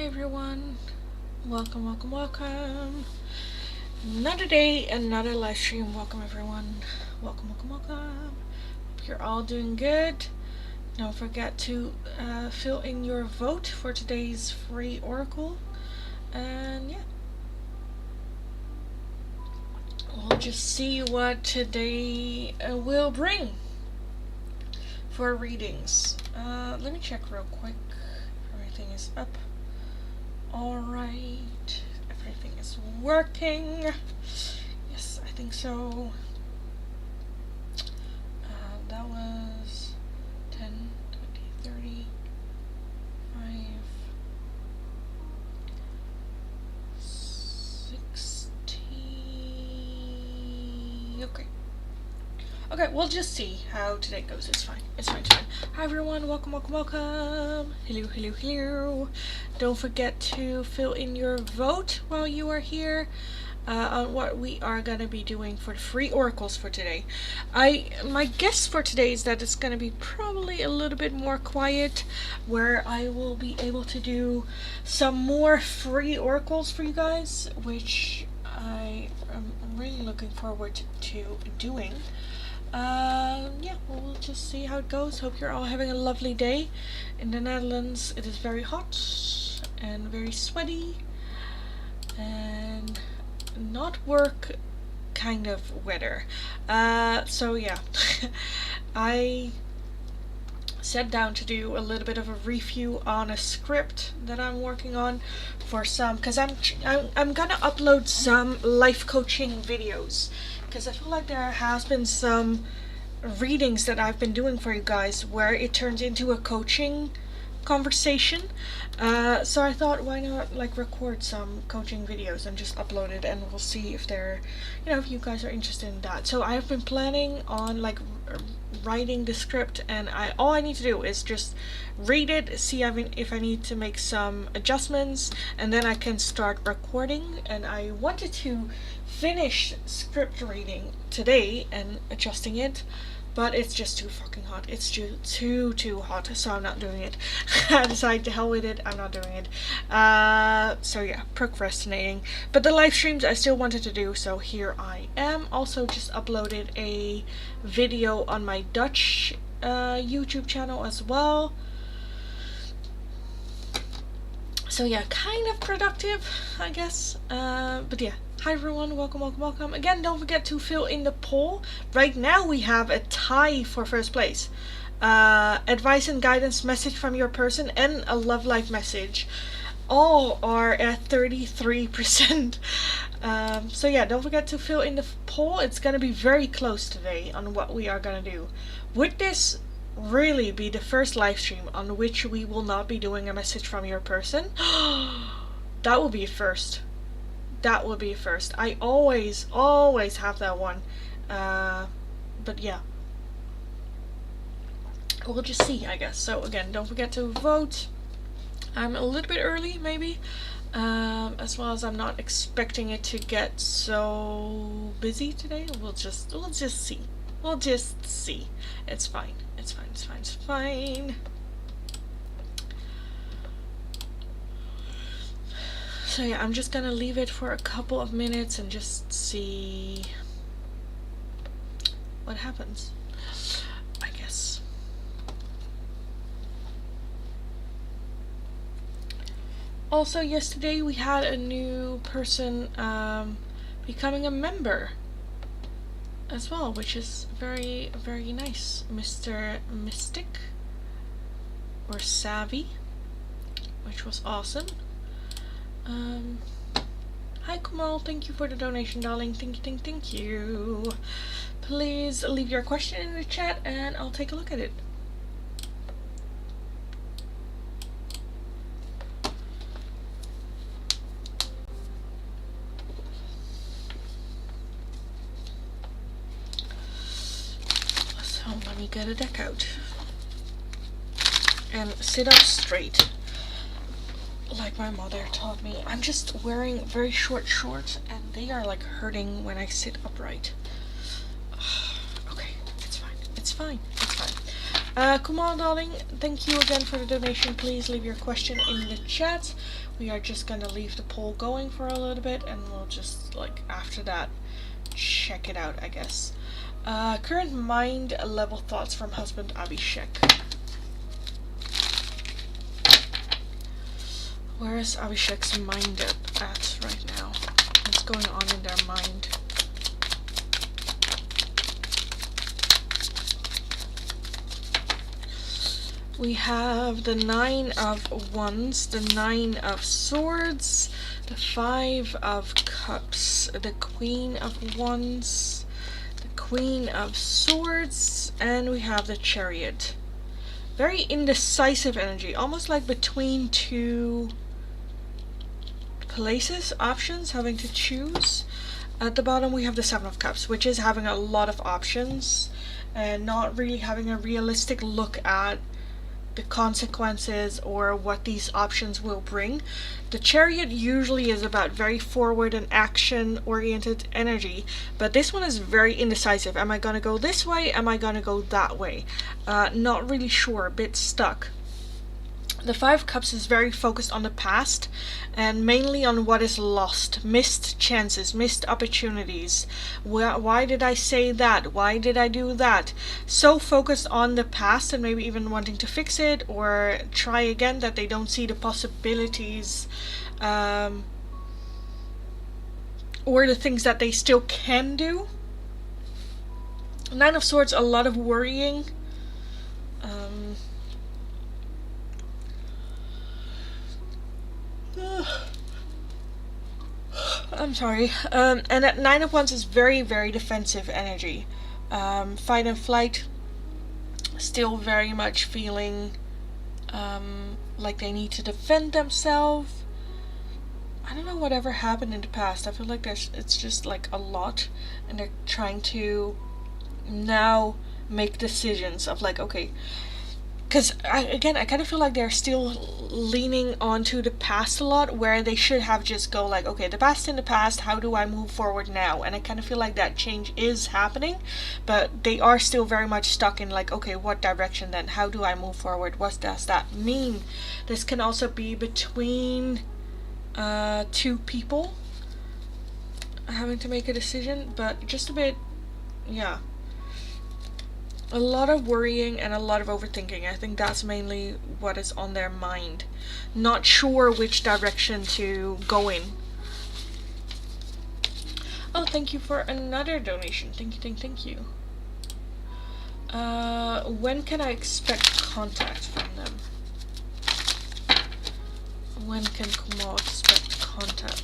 Hi everyone, welcome. Another day, another live stream. Welcome everyone. Welcome. Hope you're all doing good. Don't forget to fill in your vote for today's free oracle. And yeah, we'll just see what today will bring for readings. Let me check real quick. Everything is up. Alright, everything is working. Yes, I think so. That was 10, 20, 30, 60. Okay, we'll just see how today goes. It's fine. Hi everyone, welcome. Hello. Don't forget to fill in your vote while you are here on what we are going to be doing for the free oracles for today. My guess for today is that it's going to be probably a little bit more quiet, where I will be able to do some more free oracles for you guys, which I am really looking forward to doing. Yeah, we'll just see how it goes. Hope you're all having a lovely day. In the Netherlands, it is very hot and very sweaty and not work kind of weather. So yeah, I sat down to do a little bit of a review on a script that I'm working on for some, because I'm gonna upload some life coaching videos, because I feel like there has been some readings that I've been doing for you guys where it turns into a coaching conversation. So I thought, why not record some coaching videos and just upload it, and we'll see if they're, if you guys are interested in that. So I've been planning on writing the script, and all I need to do is just read it, see if I need to make some adjustments, and then I can start recording. And I wanted to finish script reading today and adjusting it, but it's just too fucking hot. It's too hot, so I'm not doing it. I decided to hell with it, I'm not doing it. So yeah, procrastinating. But the live streams I still wanted to do, so here I am. Also just uploaded a video on my Dutch YouTube channel as well. So yeah, kind of productive, I guess. But yeah. Hi everyone, welcome. Again, don't forget to fill in the poll. Right now we have a tie for first place. Advice and guidance message from your person and a love life message. All are at 33%. So yeah, don't forget to fill in the poll. It's going to be very close today on what we are going to do. Would this really be the first live stream on which we will not be doing a message from your person? That will be a first. That will be a first. I always have that one. But yeah. We'll just see, I guess. So again, don't forget to vote. I'm a little bit early, maybe. As well as I'm not expecting it to get so busy today. We'll just see. We'll just see. It's fine. It's fine. So yeah, I'm just gonna leave it for a couple of minutes and just see what happens, I guess. Also, yesterday we had a new person becoming a member as well, which is very, very nice. Mr. Mystic, or Savvy, which was awesome. Hi Kamal, thank you for the donation, darling. Thank you. Please leave your question in the chat and I'll take a look at it. So let me get a deck out and sit up straight, like my mother taught me. I'm just wearing very short shorts and they are hurting when I sit upright. Okay, it's fine. Kumar, darling, thank you again for the donation. Please leave your question in the chat. We are just gonna leave the poll going for a little bit, and we'll just, like, after that, check it out, I guess. Current mind level thoughts from husband Abhishek. Where is Abhishek's mind at right now? What's going on in their mind? We have the 9 of Wands, the 9 of Swords, the 5 of Cups, the Queen of Wands, the Queen of Swords, and we have the Chariot. Very indecisive energy, almost like between two places, options, having to choose. At the bottom we have the 7 of Cups, which is having a lot of options and not really having a realistic look at the consequences or what these options will bring. The Chariot usually is about very forward and action oriented energy, but this one is very indecisive. Am I gonna go this way? Am I gonna go that way? Not really sure, a bit stuck. The 5 of Cups is very focused on the past and mainly on what is lost, missed chances, missed opportunities. Why did I say that? Why did I do that? So focused on the past and maybe even wanting to fix it or try again that they don't see the possibilities or the things that they still can do. 9 of Swords, a lot of worrying. I'm sorry. And at 9 of Wands is very, very defensive energy. Fight and flight. Still very much feeling like they need to defend themselves. I don't know whatever happened in the past. I feel like it's just like a lot, and they're trying to now make decisions of like, okay. Because, I kind of feel like they're still leaning onto the past a lot, where they should have just go like, okay, the past in the past, how do I move forward now? And I kind of feel like that change is happening, but they are still very much stuck in like, okay, what direction then? How do I move forward? What does that mean? This can also be between 2 people having to make a decision, but just a bit, yeah. A lot of worrying and a lot of overthinking. I think that's mainly what is on their mind. Not sure which direction to go in. Oh, thank you for another donation. Thank you. When can I expect contact from them? When can Kumal expect contact?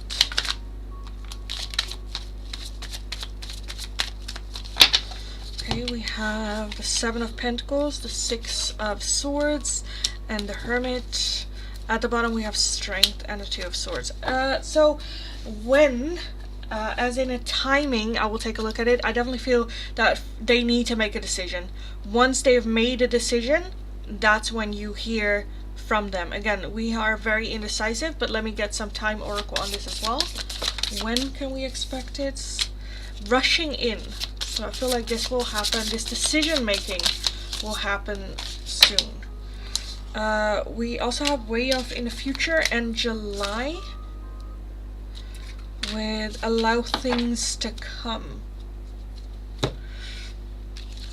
Okay, we have the 7 of Pentacles, the 6 of Swords, and the Hermit. At the bottom we have Strength and the 2 of Swords. So when, as in a timing, I will take a look at it. I definitely feel that they need to make a decision. Once they've made a decision, that's when you hear from them. Again, we are very indecisive, but let me get some time oracle on this as well. When can we expect it? Rushing in. So I feel like this will happen, this decision making will happen soon. We also have way off in the future and July with allow things to come.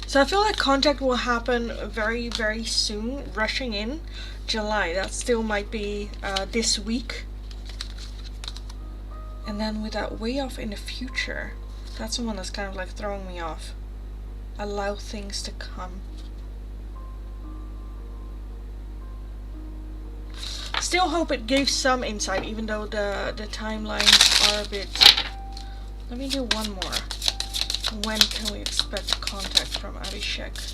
So I feel like contact will happen very, very soon. Rushing in July, that still might be this week. And then with that way off in the future, that's the one that's kind of like throwing me off. Allow things to come. Still hope it gave some insight, even though the timelines are a bit... Let me do one more. When can we expect contact from Abhishek?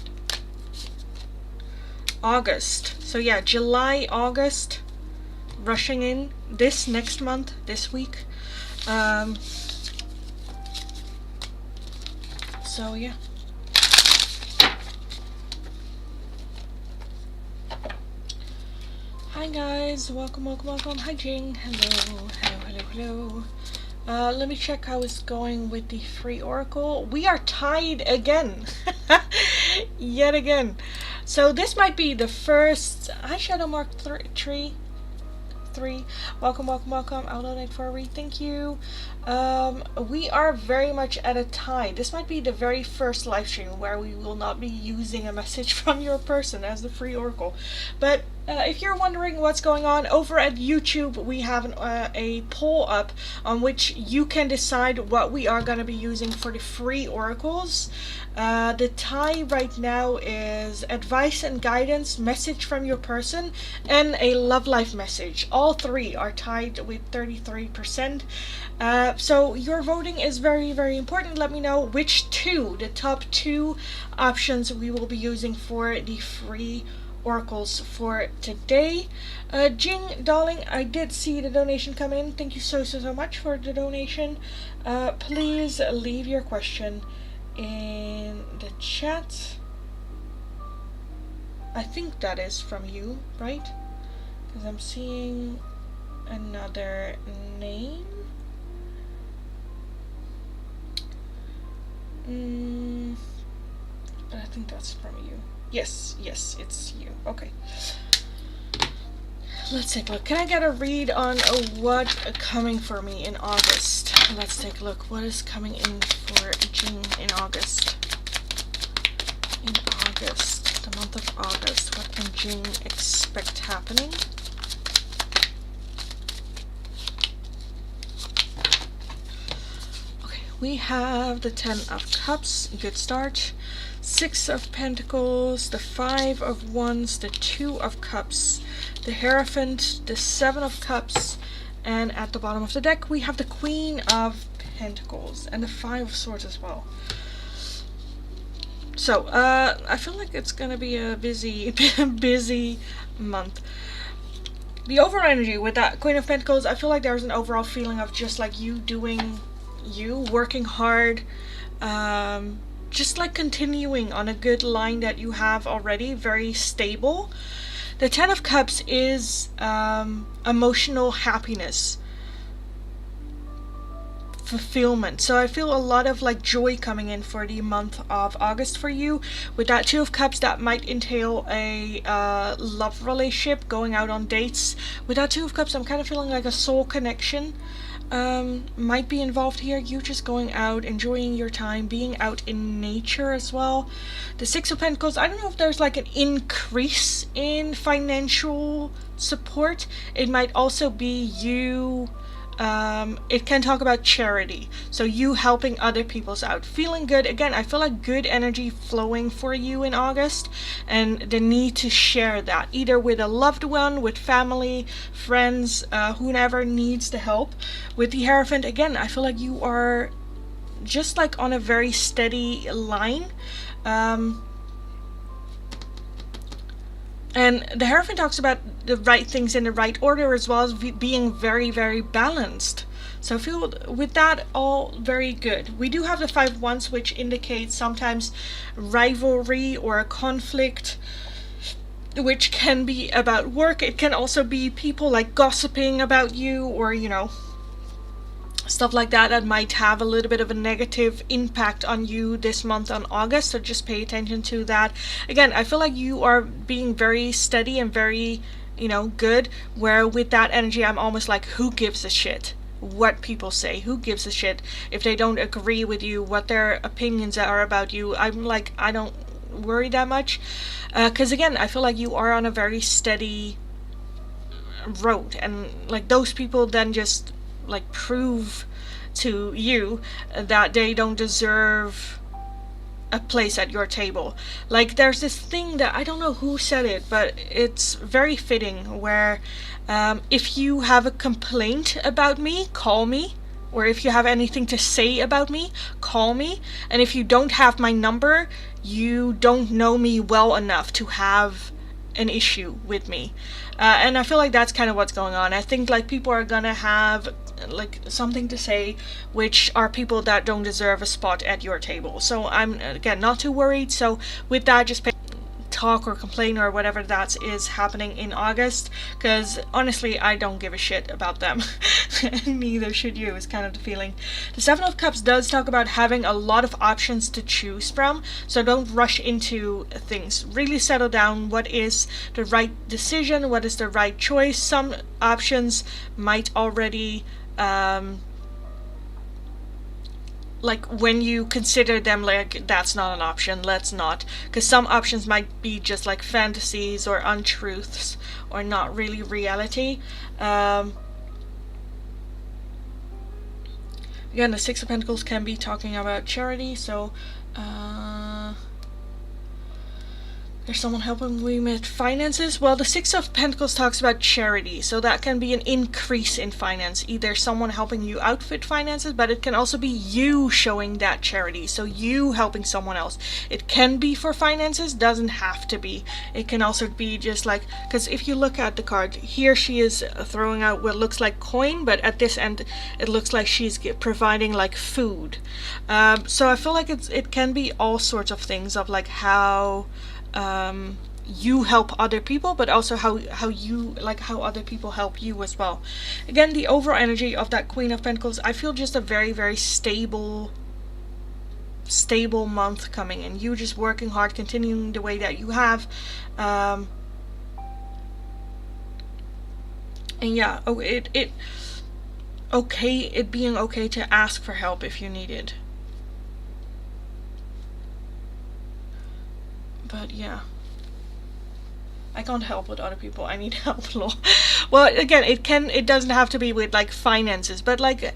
August. So yeah, July, August. Rushing in. This next month, this week. So yeah. Hi guys, welcome. Hi Jing. Hello. Let me check how it's going with the free oracle. We are tied again. Yet again. So this might be the first eyeshadow mark tree. Three. Welcome, welcome, welcome. I'll donate for a read. Thank you. We are very much at a tie. This might be the very first live stream where we will not be using a message from your person as the free oracle. But if you're wondering what's going on, over at YouTube we have a poll up on which you can decide what we are going to be using for the free oracles. The tie right now is advice and guidance, message from your person, and a love life message. All three are tied with 33%. So your voting is very, very important. Let me know which the top two options we will be using for the free oracles for today. Jing, darling, I did see the donation come in. Thank you so much for the donation. Please leave your question in the chat. I think that is from you, right? Because I'm seeing another name. But I think that's from you. Yes, it's you. Okay. Let's take a look. Can I get a read on what coming for me in August? Let's take a look. What is coming in for June in August? In August, the month of August, what can June expect happening? Okay, we have the 10 of Cups, good start. 6 of Pentacles, the 5 of Wands, the 2 of Cups, the Hierophant, the 7 of Cups, and at the bottom of the deck we have the Queen of Pentacles and the 5 of Swords as well. So I feel like it's gonna be a busy month. The overall energy with that Queen of Pentacles, I feel like there's an overall feeling of just like you doing you, working hard, just like continuing on a good line that you have already, very stable. The 10 of Cups is emotional happiness, fulfillment. So I feel a lot of like joy coming in for the month of August for you. With that 2 of Cups, that might entail a love relationship, going out on dates. With that 2 of Cups, I'm kind of feeling like a soul connection might be involved here. You just going out, enjoying your time, being out in nature as well. The 6 of Pentacles, I don't know if there's like an increase in financial support. It might also be you, it can talk about charity, so you helping other people's out, feeling good. Again, I feel like good energy flowing for you in August, and the need to share that either with a loved one, with family, friends, whoever needs the help. With the Hierophant, again, I feel like you are just like on a very steady line. And the Hierophant talks about the right things in the right order, as well as being very, very balanced. So I feel with that all very good. We do have the 5 of Wands, which indicates sometimes rivalry or a conflict, which can be about work. It can also be people like gossiping about you, or you know, stuff like that that might have a little bit of a negative impact on you this month on August. So just pay attention to that. Again, I feel like you are being very steady and very, you know, good, where with that energy I'm almost like, who gives a shit what people say? Who gives a shit if they don't agree with you, what their opinions are about you? I'm like, I don't worry that much, because again, I feel like you are on a very steady road, and like those people then just like prove to you that they don't deserve a place at your table. Like there's this thing that I don't know who said it, but it's very fitting, where if you have a complaint about me, call me. Or if you have anything to say about me, call me. And if you don't have my number, you don't know me well enough to have an issue with me. And I feel like that's kind of what's going on. I think like people are gonna have like something to say, which are people that don't deserve a spot at your table. So I'm again not too worried. So with that, just talk or complain or whatever that is happening in August, because honestly I don't give a shit about them. Neither should you, is kind of the feeling. The Seven of Cups does talk about having a lot of options to choose from, so don't rush into things. Really settle down. What is the right decision? What is the right choice? Some options might already like when you consider them, like, that's not an option, let's not, because some options might be just like fantasies or untruths or not really reality. Again, the Six of Pentacles can be talking about charity, so there's someone helping me with finances. Well, the Six of Pentacles talks about charity, so that can be an increase in finance. Either someone helping you out with finances, but it can also be you showing that charity, so you helping someone else. It can be for finances, doesn't have to be. It can also be just like, because if you look at the card here, she is throwing out what looks like coin, but at this end it looks like she's providing like food. So I feel like it can be all sorts of things, of like how you help other people, but also how you, like, how other people help you as well. Again, the overall energy of that Queen of Pentacles, I feel just a very, very stable month coming, and you just working hard, continuing the way that you have, and yeah, it being okay to ask for help if you need it. But yeah, I can't help with other people. I need help, lol. Well, again, it doesn't have to be with like finances, but like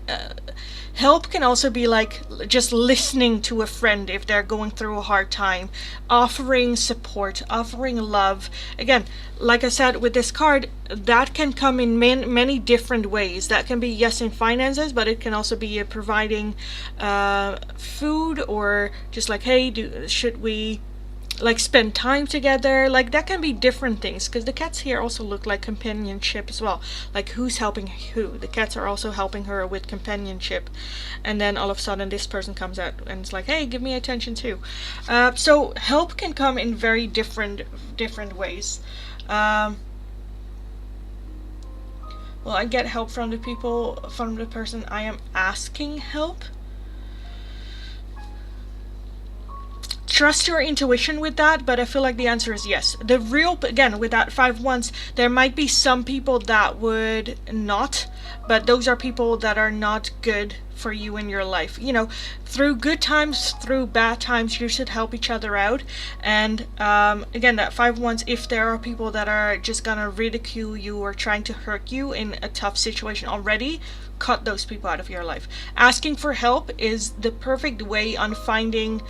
help can also be like just listening to a friend if they're going through a hard time, offering support, offering love. Again, like I said with this card, that can come in many different ways. That can be, yes, in finances, but it can also be providing food, or just like, hey, should we like spend time together? Like, that can be different things, because the cats here also look like companionship as well, like who's helping who. The cats are also helping her with companionship, and then all of a sudden this person comes out and it's like, hey, give me attention too. So help can come in very different ways. Well, I get help from the person I am asking help. Trust your intuition with that, but I feel like the answer is yes. The real, again, with that Five of Wands, there might be some people that would not, but those are people that are not good for you in your life. You know, through good times, through bad times, you should help each other out. And again, that Five of Wands, if there are people that are just gonna ridicule you or trying to hurt you in a tough situation already, cut those people out of your life. Asking for help is the perfect way on finding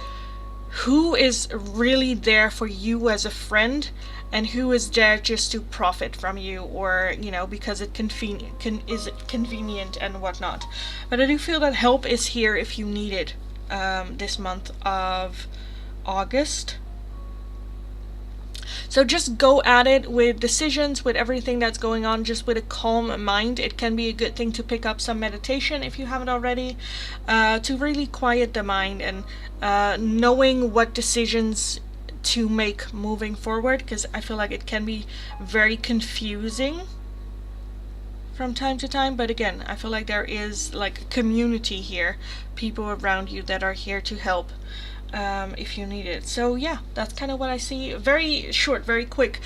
who is really there for you as a friend, and who is there just to profit from you, or, you know, because it is convenient and whatnot. But I do feel that help is here if you need it this month of August. So just go at it with decisions, with everything that's going on, just with a calm mind. It can be a good thing to pick up some meditation if you haven't already, to really quiet the mind, and knowing what decisions to make moving forward, because I feel like it can be very confusing from time to time. But again, I feel like there is like a community here, people around you that are here to help if you need it. So yeah, that's kind of what I see. Very short, very quick.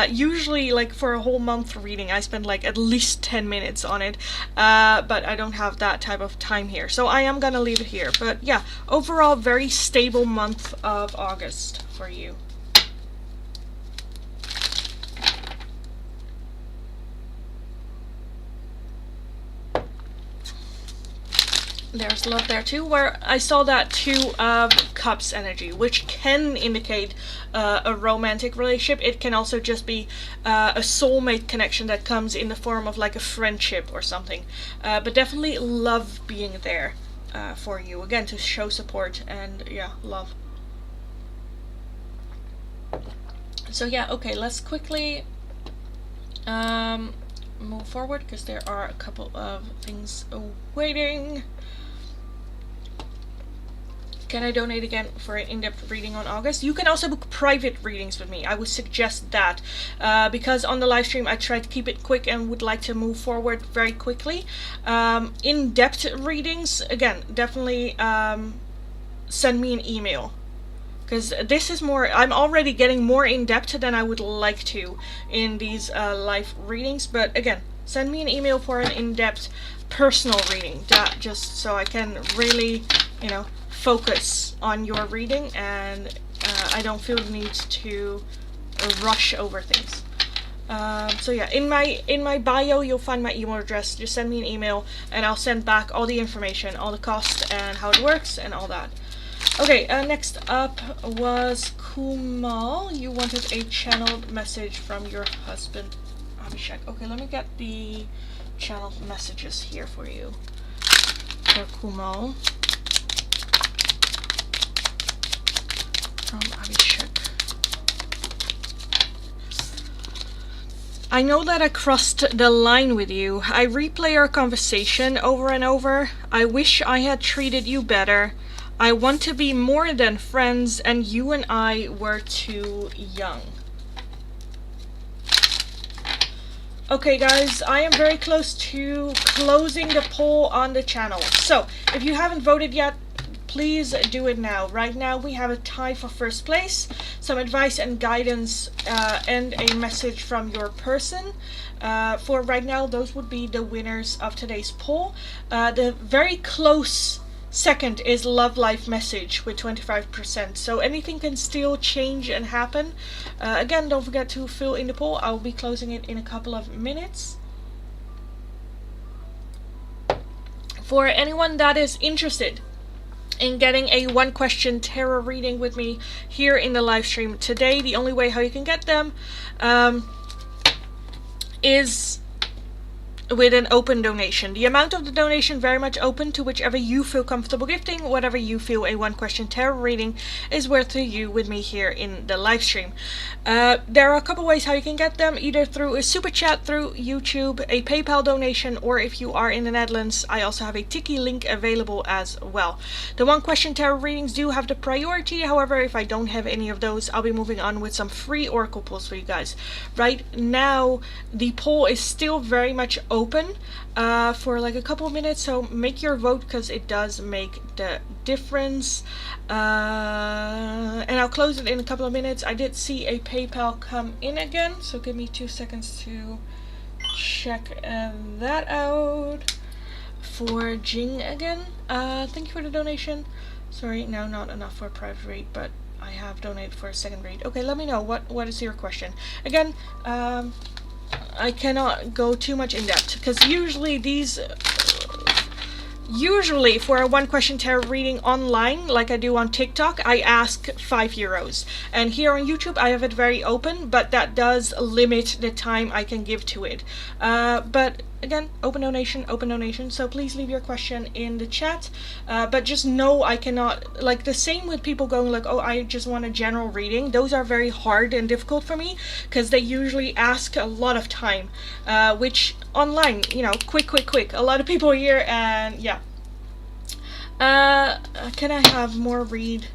Usually, like, for a whole month reading, I spend like at least 10 minutes on it, but I don't have that type of time here, so I am gonna leave it here. But yeah, overall, very stable month of August for you. There's love there too, where I saw that Two of Cups energy, which can indicate a romantic relationship. It can also just be a soulmate connection that comes in the form of like a friendship or something. But definitely love being there for you, again, to show support and, yeah, love. So yeah, okay, let's quickly move forward, because there are a couple of things waiting. Can I donate again for an in-depth reading on August? You can also book private readings with me. I would suggest that because on the live stream I try to keep it quick and would like to move forward very quickly. In-depth readings, again, definitely send me an email. Because this is more, I'm already getting more in-depth than I would like to in these live readings. But again, send me an email for an in-depth personal reading. That just so I can really, you know, focus on your reading and I don't feel the need to rush over things. So yeah, in my bio you'll find my email address. Just send me an email and I'll send back all the information, all the cost and how it works and all that. Okay, next up was Kumal. You wanted a channeled message from your husband, Abhishek. Okay, let me get the channeled messages here for you. For Kumal. From Abhishek. I know that I crossed the line with you. I replay our conversation over and over. I wish I had treated you better. I want to be more than friends, and you and I were too young. Okay guys, I am very close to closing the poll on the channel. So, if you haven't voted yet, please do it now. Right now we have a tie for first place. Some advice and guidance and a message from your person. For right now, those would be the winners of today's poll. The very close second is Love Life Message with 25%. So anything can still change and happen. Again, don't forget to fill in the poll. I'll be closing it in a couple of minutes. For anyone that is interested in getting a one question tarot reading with me here in the live stream today, the only way how you can get them is with an open donation. The amount of the donation very much open to whichever you feel comfortable gifting. Whatever you feel a one question tarot reading is worth to you with me here in the live stream. There are a couple ways how you can get them, either through a super chat through YouTube, a PayPal donation, or if you are in the Netherlands, I also have a Tiki link available as well. The one question tarot readings do have the priority. However, if I don't have any of those, I'll be moving on with some free oracle pulls for you guys. Right now the poll is still very much open for like a couple of minutes, so make your vote because it does make the difference. And I'll close it in a couple of minutes. I did see a PayPal come in again, so give me 2 seconds to check that out. For Jing again, thank you for the donation. Sorry, no, not enough for a private read, but I have donated for a second read. Okay, let me know what is your question. Again, I cannot go too much in depth because usually these usually for a one question tarot reading online, like I do on TikTok, I ask €5. And here on YouTube, I have it very open, but that does limit the time I can give to it. But again, open donation. So please leave your question in the chat. But just know I cannot, like the same with people going like, oh, I just want a general reading. Those are very hard and difficult for me because they usually ask a lot of time, which online, you know, quick. A lot of people here, and yeah. Can I have more read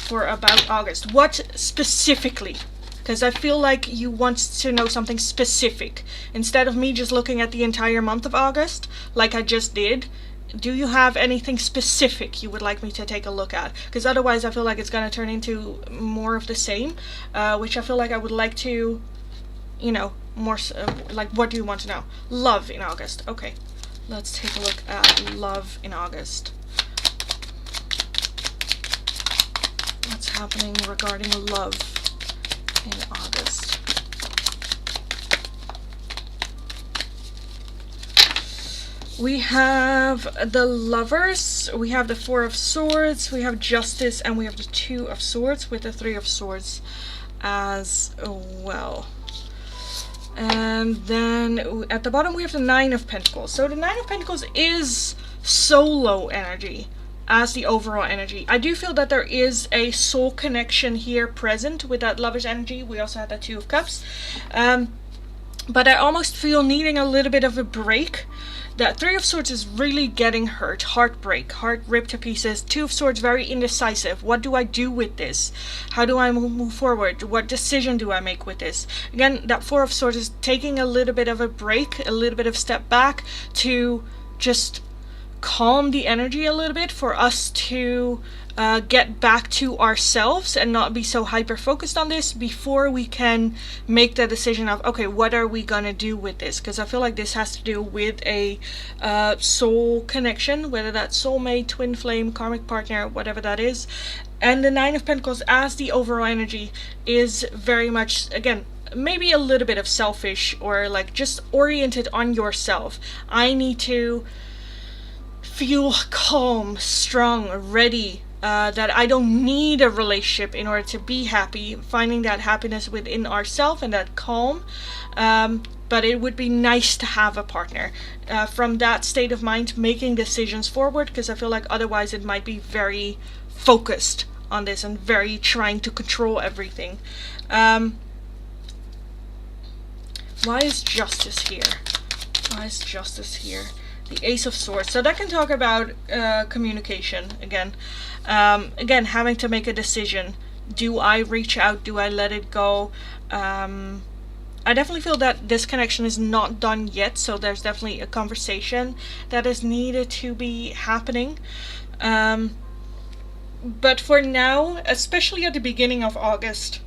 for about August? What specifically? Because I feel like you want to know something specific. Instead of me just looking at the entire month of August, like I just did, do you have anything specific you would like me to take a look at? Because otherwise I feel like it's going to turn into more of the same, which I feel like I would like to, you know, more, like what do you want to know? Love in August. Okay, let's take a look at love in August. What's happening regarding love in August? We have the Lovers, we have the Four of Swords, we have Justice, and we have the Two of Swords with the Three of Swords as well. And then at the bottom we have the Nine of Pentacles. So the Nine of Pentacles is solo energy as the overall energy. I do feel that there is a soul connection here present with that Lover's energy. We also have that Two of Cups. But I almost feel needing a little bit of a break. That Three of Swords is really getting hurt, heartbreak, heart ripped to pieces. Two of Swords, very indecisive. What do I do with this? How do I move forward? What decision do I make with this? Again, that Four of Swords is taking a little bit of a break, a little bit of step back to just calm the energy a little bit, for us to get back to ourselves and not be so hyper focused on this before we can make the decision of, okay, what are we gonna do with this? Because I feel like this has to do with a soul connection, whether that's soulmate, twin flame, karmic partner, whatever that is. And the Nine of Pentacles as the overall energy is very much, again, maybe a little bit of selfish, or like just oriented on yourself. I need to feel calm, strong, ready, that I don't need a relationship in order to be happy, finding that happiness within ourselves and that calm. But it would be nice to have a partner. From that state of mind, making decisions forward, because I feel like otherwise it might be very focused on this and very trying to control everything. Why is justice here? Why is justice here? The Ace of Swords. So that can talk about communication again. Again, having to make a decision. Do I reach out? Do I let it go? I definitely feel that this connection is not done yet, so there's definitely a conversation that is needed to be happening. But for now, especially at the beginning of August,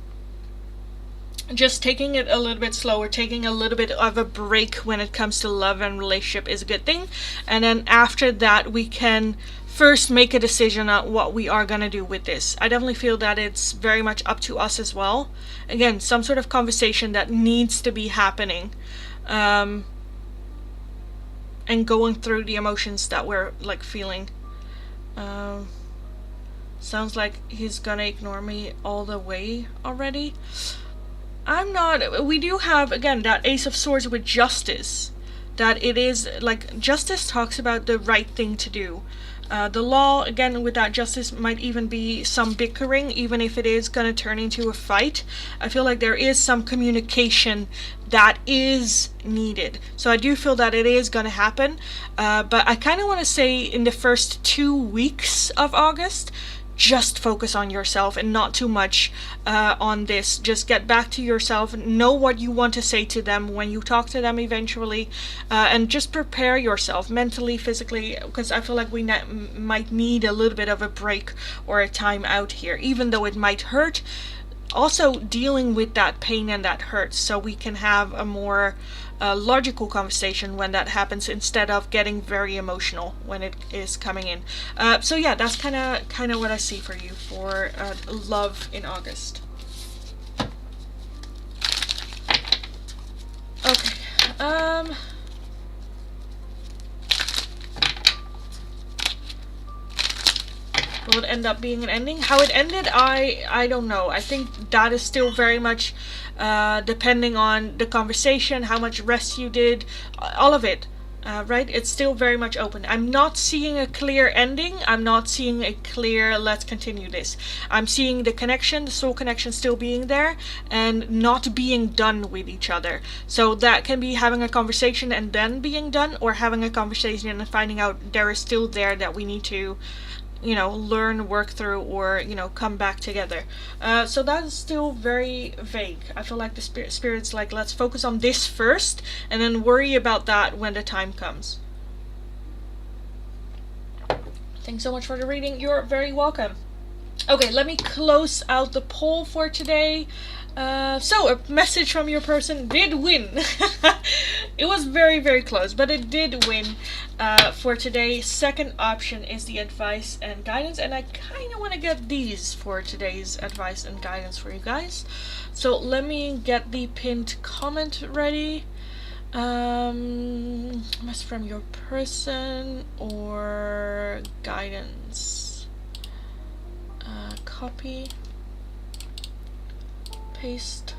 just taking it a little bit slower, taking a little bit of a break when it comes to love and relationship is a good thing. And then after that, we can first make a decision on what we are going to do with this. I definitely feel that it's very much up to us as well. Again, some sort of conversation that needs to be happening. And going through the emotions that we're like feeling. Sounds like he's gonna ignore me all the way already. I'm not. We do have, again, that Ace of Swords with justice. That it is, like, justice talks about the right thing to do. The law, again, with that justice might even be some bickering, even if it is going to turn into a fight. I feel like there is some communication that is needed. So I do feel that it is going to happen. But I kind of want to say in the first 2 weeks of August, just focus on yourself and not too much on this. Just get back to yourself, know what you want to say to them when you talk to them eventually, and just prepare yourself mentally, physically, because I feel like we might need a little bit of a break or a time out here, even though it might hurt. Also dealing with that pain and that hurt, so we can have a more logical conversation when that happens, instead of getting very emotional when it is coming in. So yeah, that's kind of what I see for you for love in August. Okay. Will it end up being an ending? How it ended, I don't know. I think that is still very much depending on the conversation, how much rest you did, all of it. Right? It's still very much open. I'm not seeing a clear ending. I'm not seeing a clear let's continue this. I'm seeing the connection, the soul connection still being there and not being done with each other. So that can be having a conversation and then being done, or having a conversation and finding out there is still there that we need to, you know, learn, work through, or, you know, come back together. So that is still very vague. I feel like the spirit's like, let's focus on this first and then worry about that when the time comes. Thanks so much for the reading. You're very welcome. Okay, let me close out the poll for today. So a message from your person did win. It was very, very close, but it did win for today. Second option is the advice and guidance, and I kind of want to get these for today's advice and guidance for you guys. So let me get the pinned comment ready. Message from your person or guidance. Copy. Paste.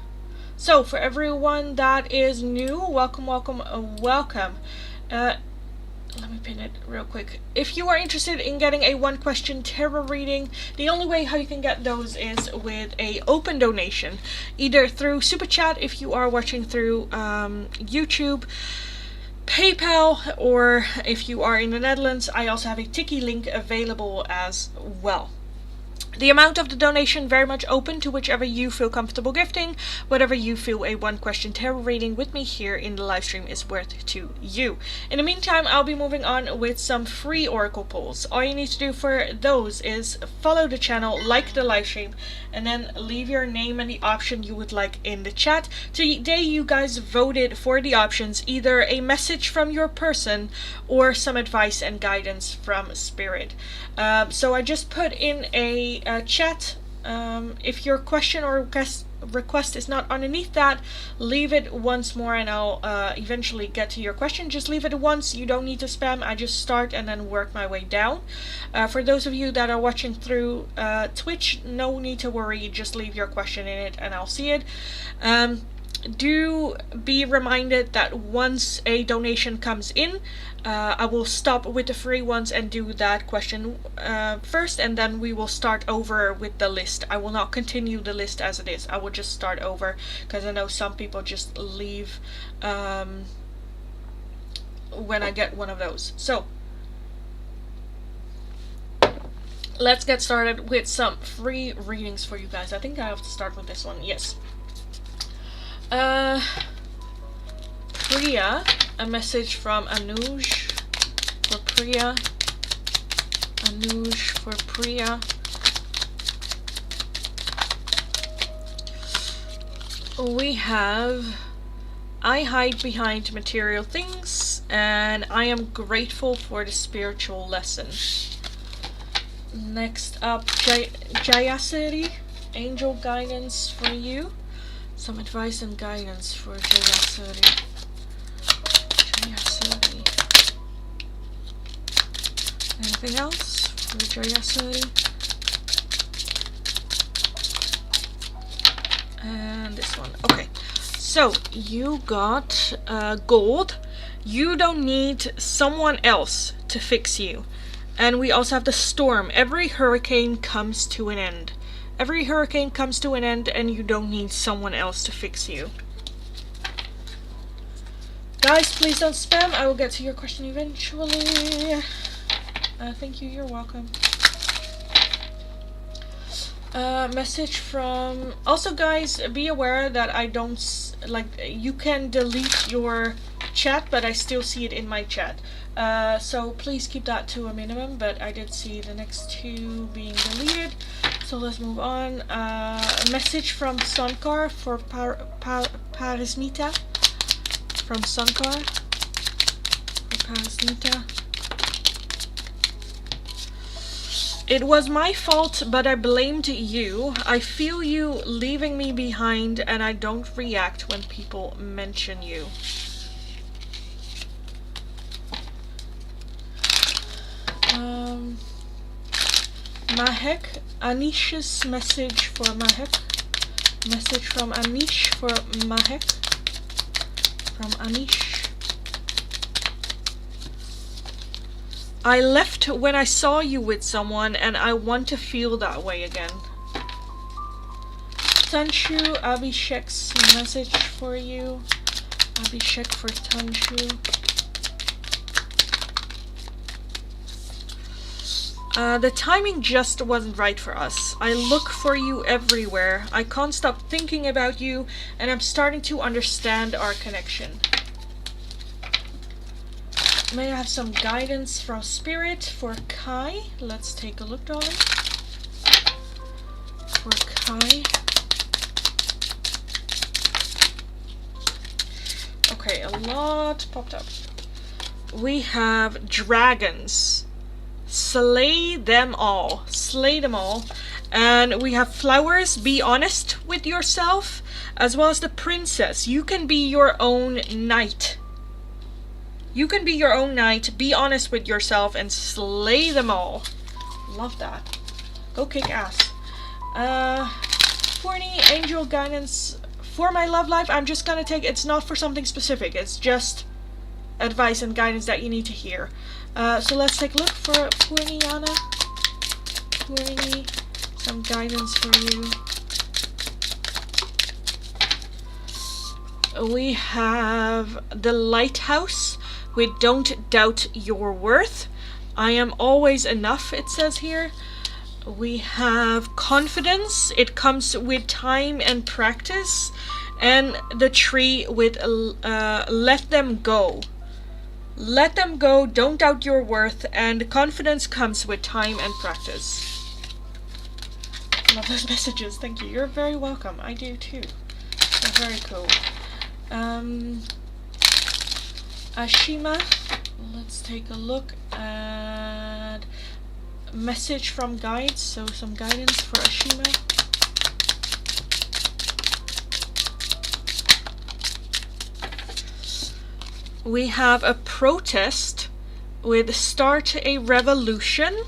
So for everyone that is new, welcome. Let me pin it real quick. If you are interested in getting a 1-question tarot reading, the only way how you can get those is with a open donation, either through super chat if you are watching through YouTube, PayPal, or if you are in the Netherlands, I also have a Tiki link available as well. The amount of the donation very much open to whichever you feel comfortable gifting. Whatever you feel a one question tarot reading with me here in the live stream is worth to you. In the meantime, I'll be moving on with some free oracle pulls. All you need to do for those is follow the channel, like the live stream, and then leave your name and the option you would like in the chat. Today you guys voted for the options, either a message from your person or some advice and guidance from spirit. So I just put in a chat. If your question or request is not underneath that, leave it once more and I'll eventually get to your question. Just leave it once, you don't need to spam. I just start and then work my way down. For those of you that are watching through Twitch, no need to worry, just leave your question in it and I'll see it. Do be reminded that once a donation comes in, I will stop with the free ones and do that question first, and then we will start over with the list. I will not continue the list as it is. I will just start over because I know some people just leave when I get one of those. So let's get started with some free readings for you guys. I think I have to start with this one. Yes. Priya, a message from Anuj for Priya. Anuj for Priya. We have, I hide behind material things and I am grateful for the spiritual lesson. Next up, Jayasiri, angel guidance for you. Some advice and guidance for Jayasiri. Anything else for Jayasiri? And this one. Okay. So you got gold. You don't need someone else to fix you. And we also have the storm. Every hurricane comes to an end. Every hurricane comes to an end and you don't need someone else to fix you. Guys, please don't spam. I will get to your question eventually. Thank you, you're welcome. Message from... Also guys, be aware that I don't... you can delete your chat, but I still see it in my chat. So please keep that to a minimum, but I did see the next two being deleted. So let's move on. A message from Sankar for Parismita. From Sankar for Parismita. It was my fault, but I blamed you. I feel you leaving me behind and I don't react when people mention you. Mahek, Anish's message for Mahek. Message from Anish for Mahek. From Anish. I left when I saw you with someone and I want to feel that way again. Tanshu, Abhishek's message for you. Abhishek for Tanshu. The timing just wasn't right for us. I look for you everywhere. I can't stop thinking about you and I'm starting to understand our connection. May I have some guidance from spirit for Kai? Let's take a look, darling. For Kai. Okay, a lot popped up. We have dragons. Slay them all. Slay them all. And we have flowers. Be honest with yourself. As well as the princess. You can be your own knight. You can be your own knight. Be honest with yourself and slay them all. Love that. Go kick ass. Forney, angel guidance for my love life. I'm just gonna take, it's not for something specific. It's just advice and guidance that you need to hear. So let's take a look for Purniana. Purni, some guidance for you. We have the lighthouse. We don't doubt your worth. I am always enough, it says here. We have confidence. It comes with time and practice. And the tree with let them go. Let them go, don't doubt your worth, and confidence comes with time and practice. Love those messages, thank you. You're very welcome. I do too. They're very cool. Ashima, let's take a look at message from guides. So some guidance for Ashima. We have a protest with start a revolution,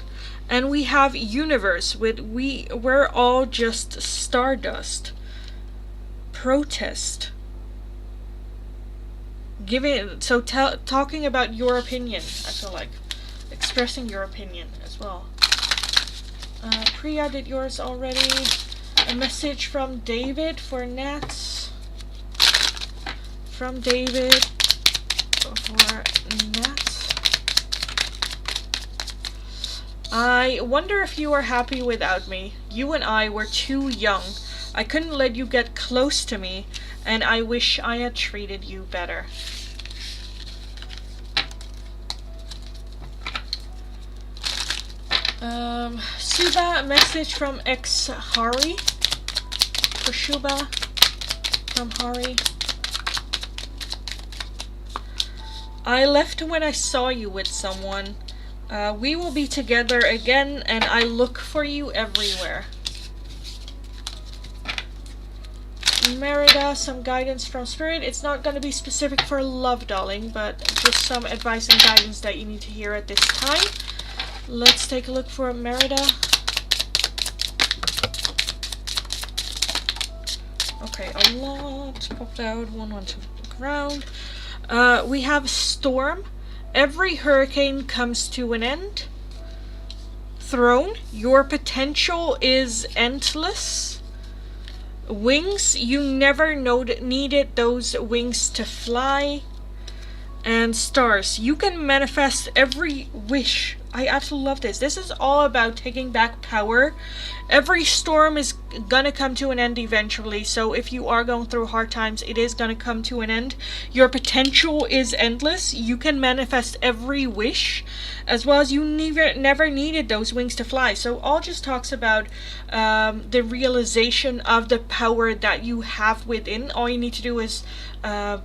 and we have universe with we're all just stardust. Protest. Talking about your opinion, I feel like. Expressing your opinion as well. Priya did yours already. A message from David for Nats. From David. For Nat. I wonder if you are happy without me. You and I were too young. I couldn't let you get close to me, and I wish I had treated you better. Suba, a message from ex-Hari. For Shuba, from Hari. I left when I saw you with someone. We will be together again, and I look for you everywhere. Merida, some guidance from Spirit. It's not going to be specific for love, darling, but just some advice and guidance that you need to hear at this time. Let's take a look for Merida. Okay, a lot popped out. One went to the ground. We have storm. Every hurricane comes to an end. Throne. Your potential is endless. Wings. You never needed those wings to fly. And stars. You can manifest every wish. I absolutely love this. This is all about taking back power. Every storm is gonna come to an end eventually. So if you are going through hard times, it is gonna come to an end. Your potential is endless. You can manifest every wish, as well as you never needed those wings to fly. So all just talks about the realization of the power that you have within. All you need to do is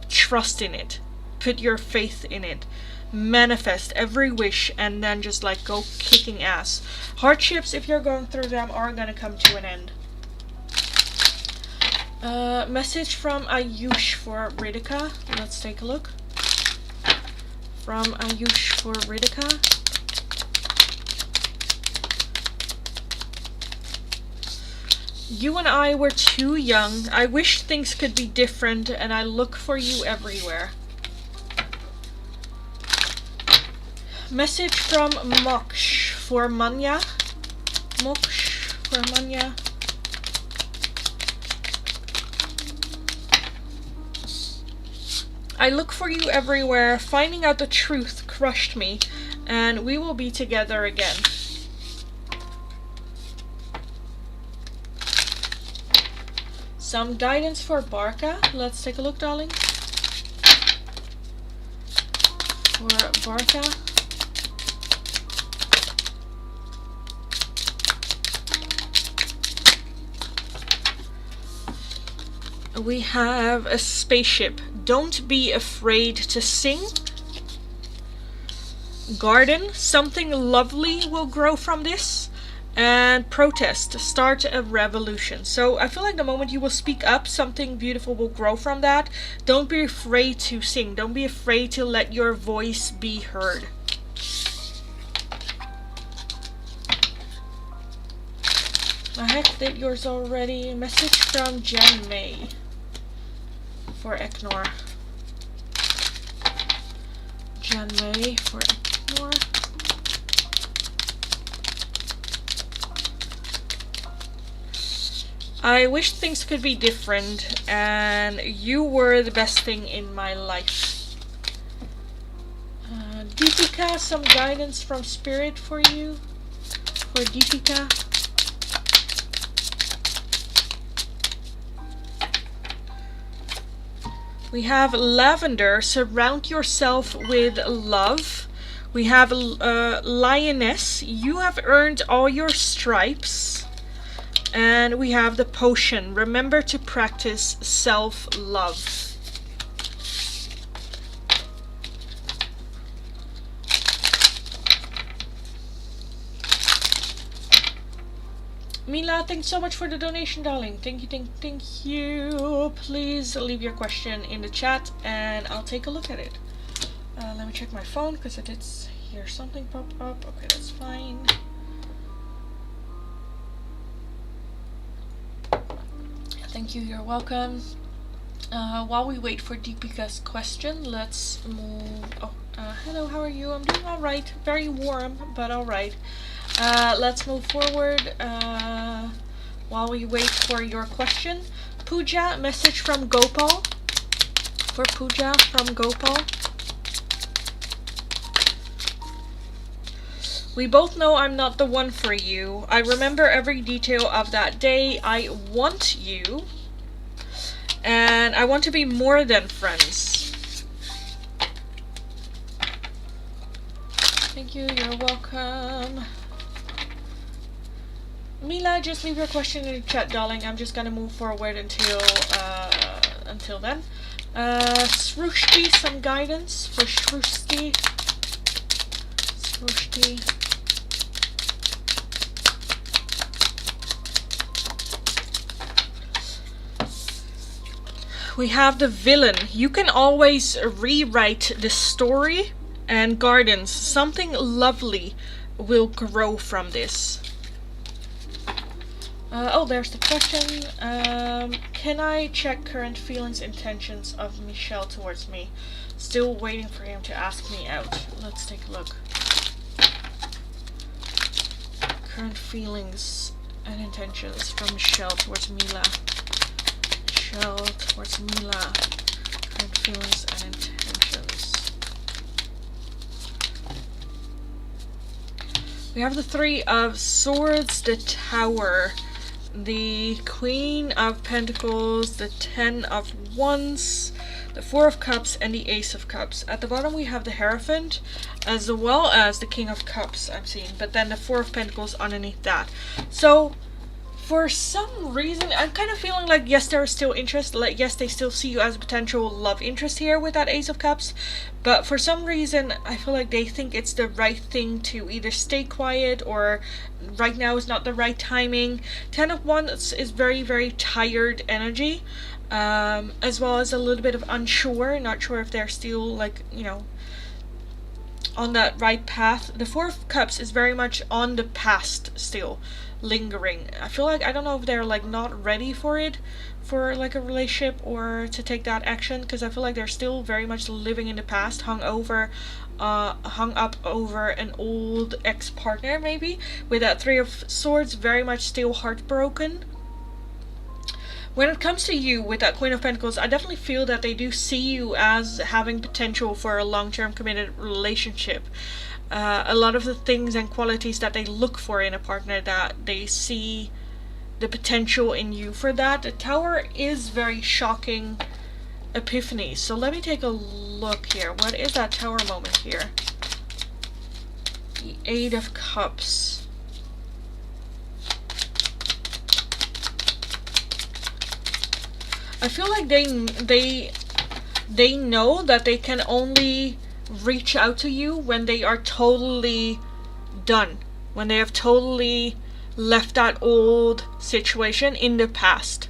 trust in it. Put your faith in it. Manifest every wish, and then just like go kicking ass. Hardships, if you're going through them, are gonna come to an end. Message from Ayush for Ritika. Let's take a look. From Ayush for Ritika. You and I were too young. I wish things could be different, and I look for you everywhere. Message from Moksh for Manya. Moksh for Manya. I look for you everywhere. Finding out the truth crushed me, and we will be together again. Some guidance for Barca. Let's take a look, darling. For Barca. We have a spaceship. Don't be afraid to sing. Garden. Something lovely will grow from this. And protest. Start a revolution. So I feel like the moment you will speak up, something beautiful will grow from that. Don't be afraid to sing. Don't be afraid to let your voice be heard. I have did yours already. Message from Jen May for Eknor. Jen May for Eknor. I wish things could be different, and you were the best thing in my life. Deepika, some guidance from spirit for you. For Deepika. We have lavender, surround yourself with love. We have lioness, you have earned all your stripes. And we have the potion, remember to practice self-love. Mila, thanks so much for the donation, darling. Thank you. Please leave your question in the chat and I'll take a look at it. Let me check my phone because I did hear something pop up. Okay, that's fine. Thank you, you're welcome. While we wait for Deepika's question, let's move. Hello, how are you? I'm doing alright. Very warm, but alright. Let's move forward while we wait for your question. Pooja, message from Gopal. For Pooja from Gopal. We both know I'm not the one for you. I remember every detail of that day. I want you. And I want to be more than friends. Thank you, you're welcome. Mila, just leave your question in the chat, darling. I'm just gonna move forward until then. Srushti, some guidance for Srushti. Srushti. We have the villain. You can always rewrite the story, and gardens. Something lovely will grow from this. Oh, there's the question. Can I check current feelings, intentions of Michelle towards me? Still waiting for him to ask me out. Let's take a look. Current feelings and intentions from Michelle towards Mila. Michelle towards Mila. Current feelings and intentions. We have the Three of Swords, the Tower, the Queen of Pentacles, the Ten of Wands, the Four of Cups, and the Ace of Cups. At the bottom we have the Hierophant, as well as the King of Cups, I'm seeing, but then the Four of Pentacles underneath that. So, for some reason, I'm kind of feeling like, yes, there is still interest, like, yes, they still see you as a potential love interest here with that Ace of Cups, but for some reason, I feel like they think it's the right thing to either stay quiet or right now is not the right timing. Ten of Wands is very, very tired energy, as well as a little bit of unsure, not sure if they're still, like, you know, on that right path. The Four of Cups is very much on the past still, lingering. I feel like, I don't know if they're like not ready for it, for like a relationship or to take that action, because I feel like they're still very much living in the past, hung up over an old ex-partner maybe. With that Three of Swords, very much still heartbroken. When it comes to you with that Queen of Pentacles, I definitely feel that they do see you as having potential for a long-term committed relationship. A lot of the things and qualities that they look for in a partner, that they see the potential in you for that. The Tower is very shocking epiphany. So let me take a look here. What is that Tower moment here? The Eight of Cups. I feel like they know that they can only reach out to you when they are totally done, when they have totally left that old situation in the past,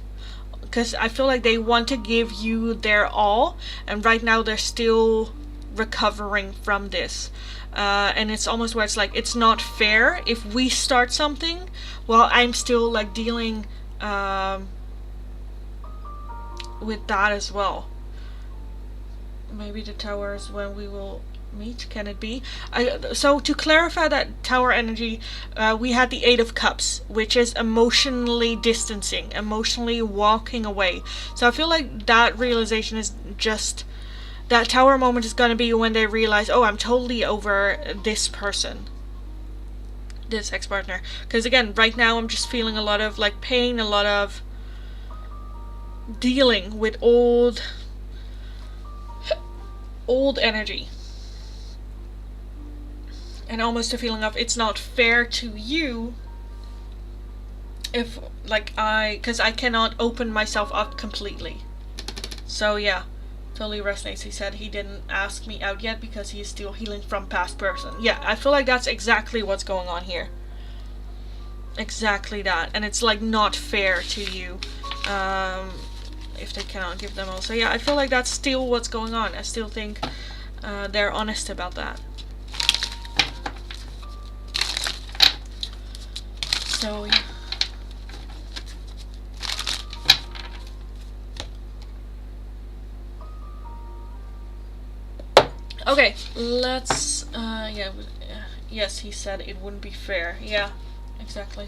because I feel like they want to give you their all, and right now they're still recovering from this, and it's almost where it's like, it's not fair if we start something while I'm still like dealing with that as well. Maybe the Tower is when we will meet. Can it be? So to clarify that Tower energy, we had the Eight of Cups, which is emotionally distancing, emotionally walking away. So I feel like that realization is just That tower moment is going to be when they realize, oh, I'm totally over this person, this ex-partner. Because again, right now I'm just feeling a lot of like pain, a lot of dealing with old energy, and almost a feeling of it's not fair to you if like because I cannot open myself up completely. So yeah, totally resonates. He said he didn't ask me out yet because he is still healing from past person. Yeah, I feel like that's exactly what's going on here. Exactly that. And it's like not fair to you if they cannot give them all. So yeah, I feel like that's still what's going on. I still think they're honest about that. So yeah. Okay, let's, yes, he said it wouldn't be fair. Yeah, exactly.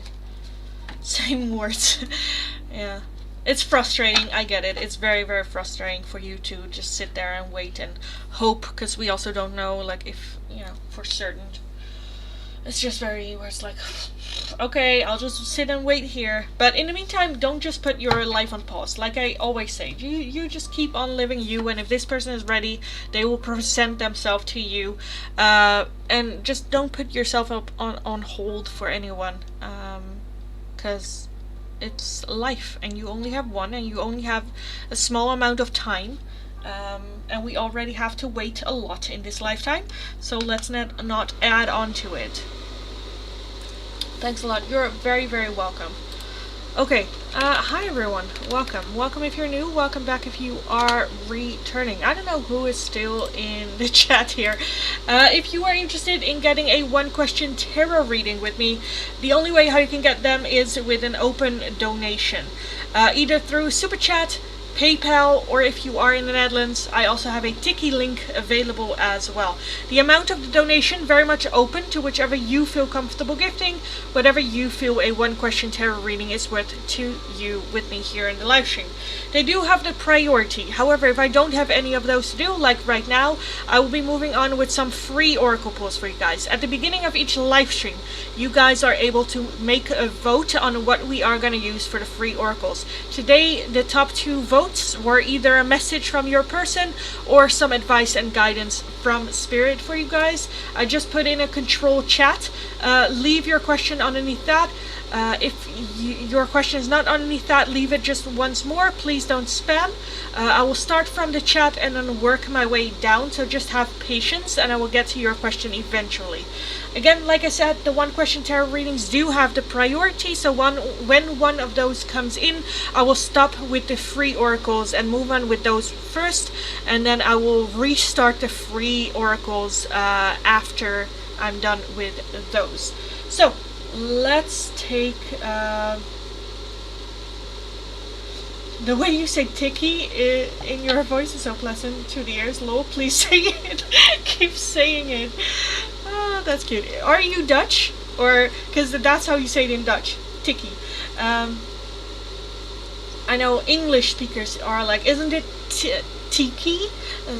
Same words. Yeah. It's frustrating, I get it. It's very, very frustrating for you to just sit there and wait and hope, because we also don't know, like, if, you know, for certain. It's just very, where it's like, okay, I'll just sit and wait here. But in the meantime, don't just put your life on pause. Like I always say, you just keep on living you, and if this person is ready, they will present themselves to you. And just don't put yourself up on hold for anyone. Because it's life, and you only have one, and you only have a small amount of time. And we already have to wait a lot in this lifetime, so let's not add on to it. Thanks a lot. You're very, very welcome. Okay, hi everyone. Welcome if you're new. Welcome back if you are returning. I don't know who is still in the chat here. If you are interested in getting a one-question tarot reading with me, the only way how you can get them is with an open donation. Either through Super Chat, PayPal, or if you are in the Netherlands, I also have a Tiki link available as well. The amount of the donation very much open to whichever you feel comfortable gifting, whatever you feel a one-question tarot reading is worth to you with me here in the live stream. They do have the priority. However, if I don't have any of those to do, like right now, I will be moving on with some free oracle pulls for you guys. At the beginning of each live stream, you guys are able to make a vote on what we are going to use for the free oracles. Today, the top 2 votes were either a message from your person or some advice and guidance from spirit for you guys. I just put in a control chat. Leave your question underneath that. If your question is not underneath that, leave it just once more. Please don't spam. I will start from the chat and then work my way down, so just have patience and I will get to your question eventually. Again, like I said, the one-question tarot readings do have the priority, so when one of those comes in, I will stop with the free oracles and move on with those first, and then I will restart the free oracles after I'm done with those. So, let's take... the way you say Tiki in your voice is so pleasant to the ears. Lol, please say it. Keep saying it. Oh, that's cute. Are you Dutch? Or, because that's how you say it in Dutch. Tiki. I know English speakers are like, isn't it Tiki?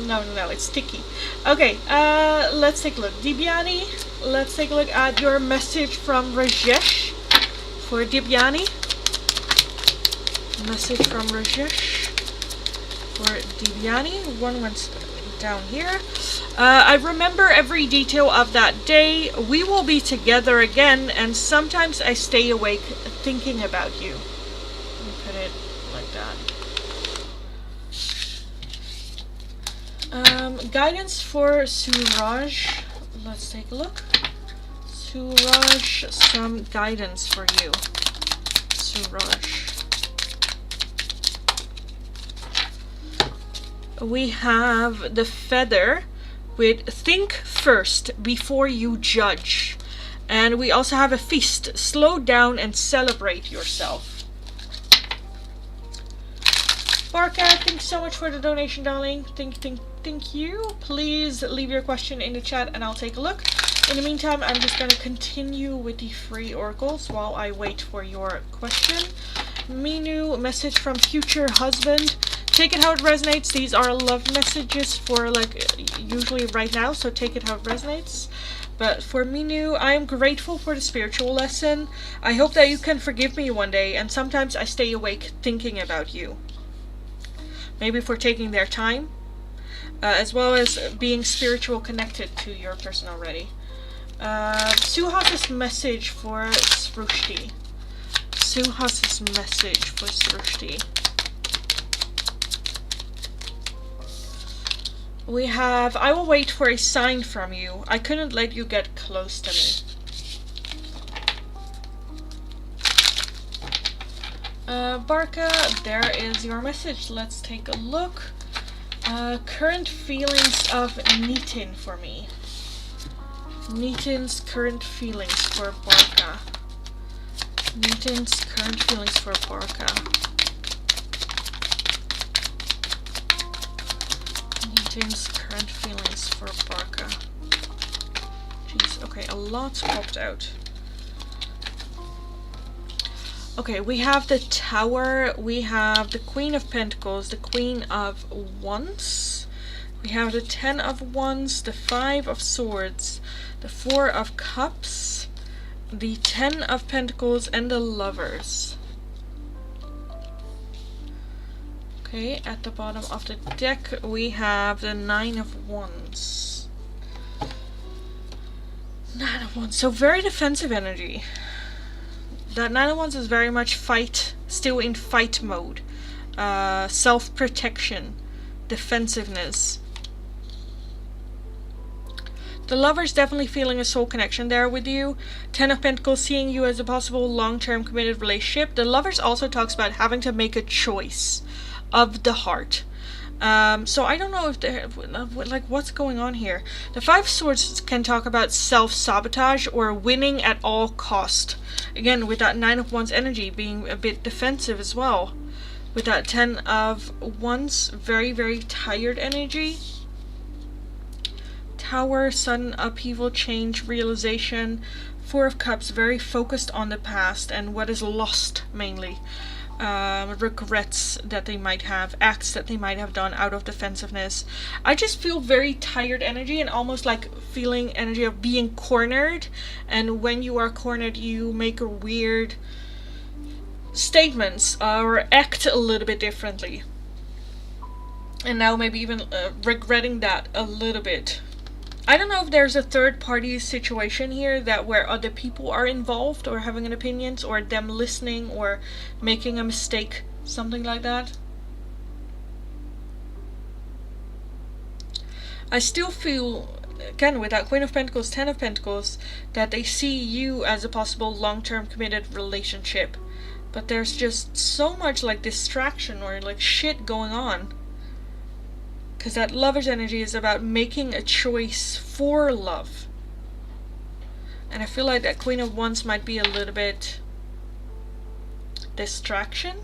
No, it's Tiki. Okay, let's take a look. Dibyani, let's take a look at your message from Rajesh for Dibyani. Message from Rajesh for Dibyani. One went down here. I remember every detail of that day. We will be together again, and sometimes I stay awake thinking about you. Let me put it like that. Guidance for Suraj. Let's take a look. Suraj, some guidance for you. Suraj. We have the feather with think first before you judge. And we also have a feast. Slow down and celebrate yourself. Barca, thanks so much for the donation, darling. Thank you. Please leave your question in the chat and I'll take a look. In the meantime, I'm just going to continue with the free oracles while I wait for your question. Minu, message from future husband. take it how it resonates. These are love messages for like usually right now, so take it how it resonates. But for Minu, I am grateful for the spiritual lesson. I hope that you can forgive me one day, and sometimes I stay awake thinking about you. Maybe for taking their time, as well as being spiritual connected to your person already. Suhas's message for Srushti. Suhas's message for Srushti. We have, I will wait for a sign from you. I couldn't let you get close to me. Barca, there is your message. Let's take a look. Current feelings of Nitin for me. Nitin's current feelings for Barca. Nitin's current feelings for Barca. Nitin's current feelings for Barca. Jeez, okay, a lot's popped out. Okay, we have the Tower, we have the Queen of Pentacles, the Queen of Wands, we have the 10 of Wands, the 5 of Swords, the 4 of Cups, the 10 of Pentacles, and the Lovers. Okay, at the bottom of the deck we have the 9 of Wands. 9 of Wands, so very defensive energy. That 9 of Wands is very much fight, still in fight mode. Self-protection, defensiveness. The Lover's definitely feeling a soul connection there with you. 10 of Pentacles, seeing you as a possible long-term committed relationship. The Lover's also talks about having to make a choice of the heart. So I don't know if they're like what's going on here. The 5 of Swords can talk about self-sabotage or winning at all cost. Again, with that 9 of Wands energy being a bit defensive as well. With that 10 of Wands, very, very tired energy. Tower, sudden upheaval, change, realization. 4 of Cups, very focused on the past and what is lost mainly. Regrets that they might have, acts that they might have done out of defensiveness. I just feel very tired energy and almost like feeling energy of being cornered, and when you are cornered you make a weird statements or act a little bit differently, and now maybe even regretting that a little bit. I don't know if there's a third party situation here that where other people are involved or having an opinions or them listening or making a mistake, something like that. I still feel, again with that Queen of Pentacles, 10 of Pentacles, that they see you as a possible long-term committed relationship. But there's just so much like distraction or like shit going on. Because that Lover's energy is about making a choice for love. And I feel like that Queen of Wands might be a little bit distraction.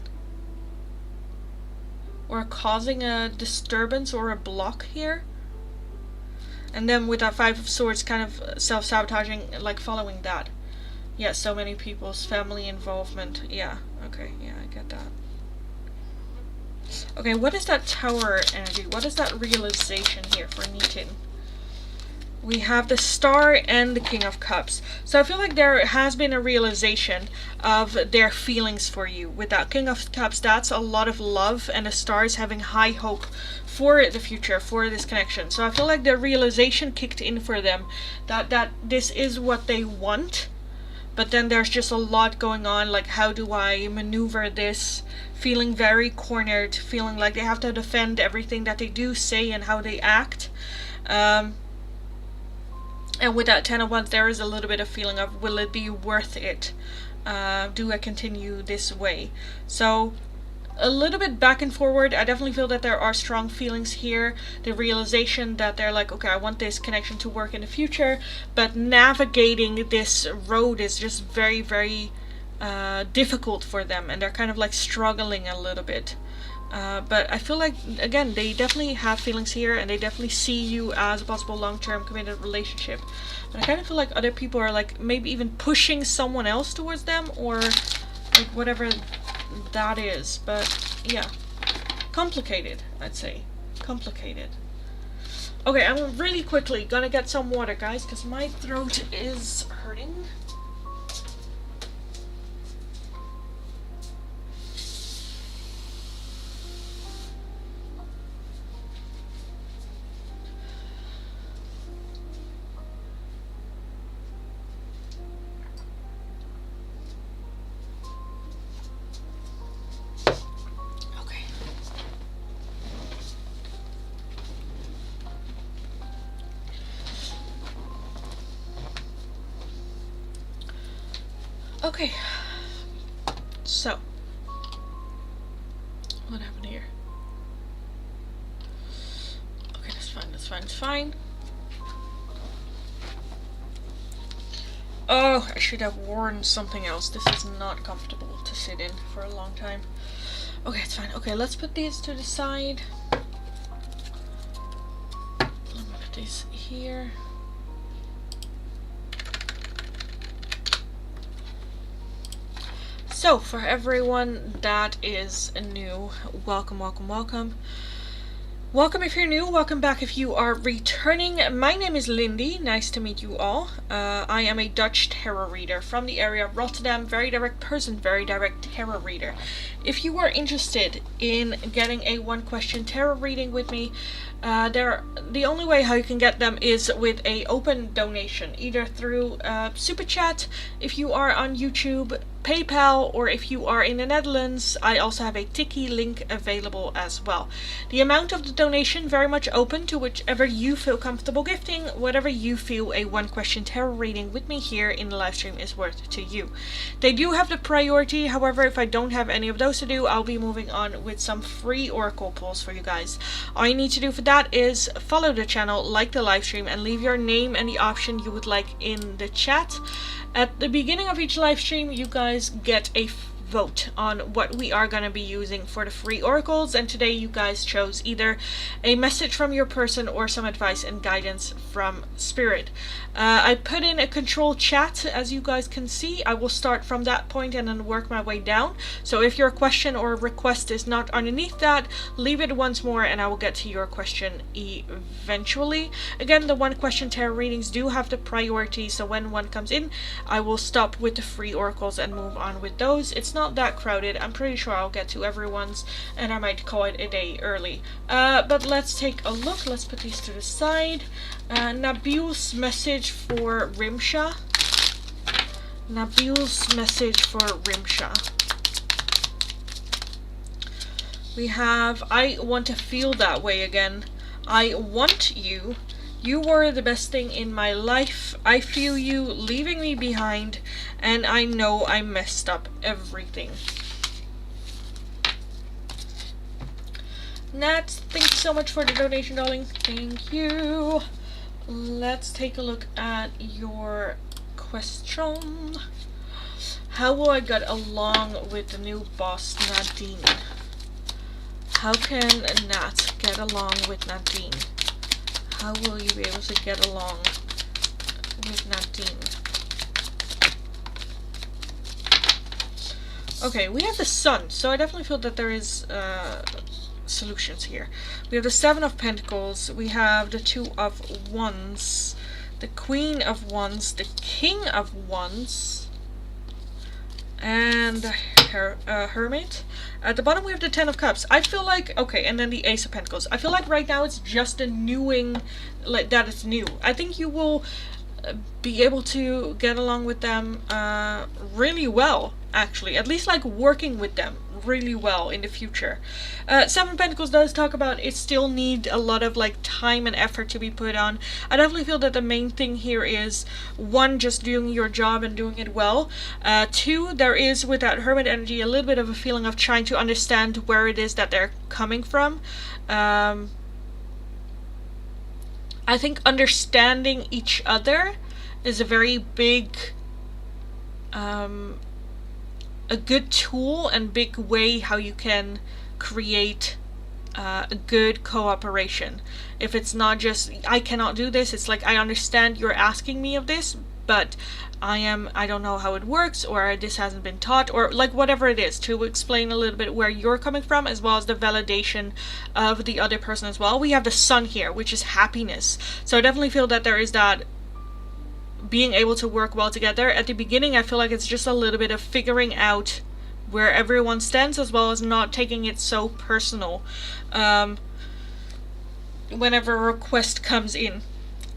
Or causing a disturbance or a block here. And then with that 5 of Swords kind of self-sabotaging, like following that. Yeah, so many people's family involvement. Yeah, okay, yeah, I get that. Okay, what is that Tower energy? What is that realization here for Nitin? We have the Star and the King of Cups. So I feel like there has been a realization of their feelings for you. With that King of Cups, that's a lot of love, and the Star is having high hope for the future, for this connection. So I feel like the realization kicked in for them that this is what they want. But then there's just a lot going on, like how do I maneuver this, feeling very cornered, feeling like they have to defend everything that they do, say, and how they act. And with that 10 of Wands, there is a little bit of feeling of, will it be worth it? Do I continue this way? So a little bit back and forward. I definitely feel that there are strong feelings here. The realization that they're like, okay, I want this connection to work in the future, but navigating this road is just very, very difficult for them, and they're kind of like struggling a little bit. But I feel like, again, they definitely have feelings here, and they definitely see you as a possible long-term committed relationship. But I kind of feel like other people are like maybe even pushing someone else towards them, or like whatever that is. But yeah, complicated, I'd say. Complicated. Okay, I'm really quickly gonna get some water, guys, because my throat is hurting. Okay, so, what happened here? Okay, that's fine, that's fine, that's fine. Oh, I should have worn something else. This is not comfortable to sit in for a long time. Okay, it's fine. Okay, let's put these to the side. Let me put these here. So, for everyone that is new, welcome, welcome, welcome. Welcome if you're new, welcome back if you are returning. My name is Lindy, nice to meet you all. I am a Dutch tarot reader from the area of Rotterdam, very direct person, very direct tarot reader. If you are interested in getting a one-question tarot reading with me, the only way how you can get them is with a open donation, either through Super Chat, if you are on YouTube, PayPal, or if you are in the Netherlands, I also have a Tiki link available as well. The amount of the donation very much open to whichever you feel comfortable gifting, whatever you feel a one-question tarot reading with me here in the live stream is worth to you. They do have the priority, however, if I don't have any of those to do, I'll be moving on with some free oracle pulls for you guys. All you need to do for that is follow the channel, like the live stream, and leave your name and the option you would like in the chat. At the beginning of each live stream, you guys get a vote on what we are going to be using for the free oracles, and today you guys chose either a message from your person or some advice and guidance from spirit. I put in a control chat, as you guys can see. I will start from that point and then work my way down, so if your question or request is not underneath that, leave it once more and I will get to your question eventually. Again, the one question tarot readings do have the priority, so when one comes in, I will stop with the free oracles and move on with those. It's not that crowded. I'm pretty sure I'll get to everyone's and I might call it a day early. But let's take a look. Let's put these to the side. Nabil's message for Rimsha. Nabil's message for Rimsha. We have, I want to feel that way again. I want you. You were the best thing in my life. I feel you leaving me behind, and I know I messed up everything. Nat, thank you so much for the donation, darling. Thank you. Let's take a look at your question. How will I get along with the new boss, Nadine? How can Nat get along with Nadine? How will you be able to get along with Nadine? Okay, we have the Sun, so I definitely feel that there is solutions here. We have the Seven of Pentacles, we have the Two of Wands, the Queen of Wands, the King of Wands, and the Hermit. At the bottom we have the Ten of Cups. I feel like, okay, and then the Ace of Pentacles. I feel like right now it's just a newing, like that it's new. I think you will be able to get along with them really well, actually. At least like working with them really well in the future. Seven of Pentacles does talk about it still need a lot of like time and effort to be put on. I definitely feel that the main thing here is, one, just doing your job and doing it well. Two, there is with that Hermit energy a little bit of a feeling of trying to understand where it is that they're coming from. I think understanding each other is a very big a good tool and big way how you can create a good cooperation. If it's not just, I cannot do this, it's like, I understand you're asking me of this, but I don't know how it works, or this hasn't been taught, or like whatever it is, to explain a little bit where you're coming from, as well as the validation of the other person as well. We have the sun here, which is happiness. So I definitely feel that there is that being able to work well together. At the beginning, I feel like it's just a little bit of figuring out where everyone stands, as well as not taking it so personal whenever a request comes in.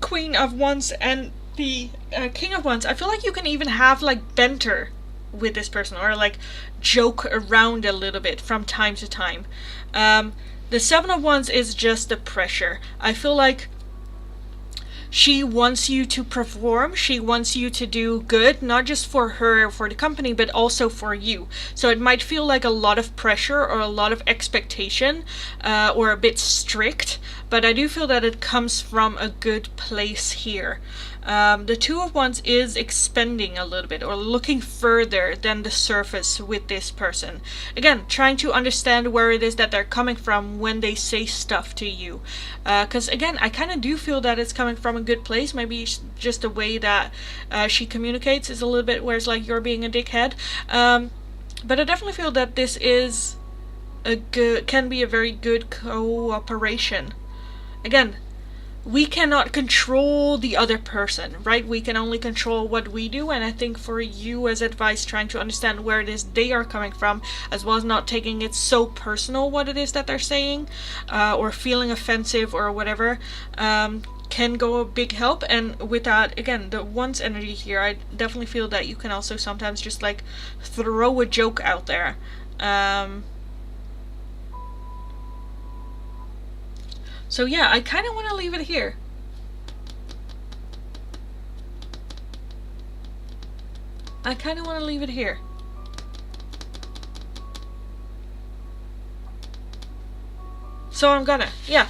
Queen of Wands and the King of Wands, I feel like you can even have like banter with this person, or like joke around a little bit from time to time. The Seven of Wands is just the pressure. I feel like she wants you to perform. She wants you to do good, not just for her or for the company, but also for you. So it might feel like a lot of pressure or a lot of expectation, or a bit strict, but I do feel that it comes from a good place here. The Two of Wands is expanding a little bit, or looking further than the surface with this person. Again, trying to understand where it is that they're coming from when they say stuff to you. Because again, I kind of do feel that it's coming from a good place. Maybe just the way that she communicates is a little bit where it's like you're being a dickhead. But I definitely feel that this is can be a very good cooperation. Again, we cannot control the other person, right? We can only control what we do, and I think for you as advice, trying to understand where it is they are coming from, as well as not taking it so personal what it is that they're saying, or feeling offensive or whatever, can go a big help. And with that, again, the Wands energy here, I definitely feel that you can also sometimes just like throw a joke out there. So yeah, I kind of want to leave it here. So I'm gonna, yeah.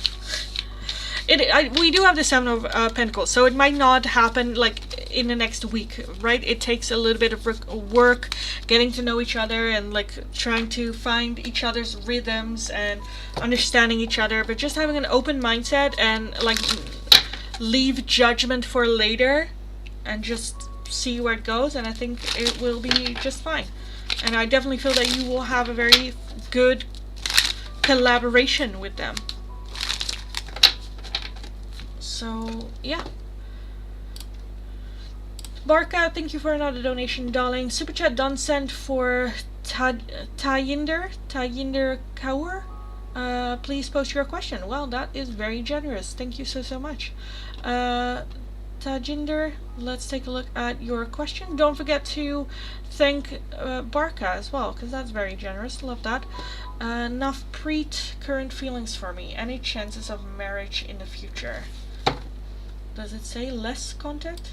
We do have the Seven of Pentacles, so it might not happen like in the next week, right? It takes a little bit of work, getting to know each other and like trying to find each other's rhythms and understanding each other, but just having an open mindset and like leave judgment for later and just see where it goes, and I think it will be just fine. And I definitely feel that you will have a very good collaboration with them. So, yeah. Barca, thank you for another donation, darling. Super chat done sent for Tayinder Kaur. Please post your question. Well, that is very generous. Thank you so much. Tajinder, let's take a look at your question. Don't forget to thank Barca as well, because that's very generous. Love that. Navpreet, current feelings for me. Any chances of marriage in the future? Does it say less contact?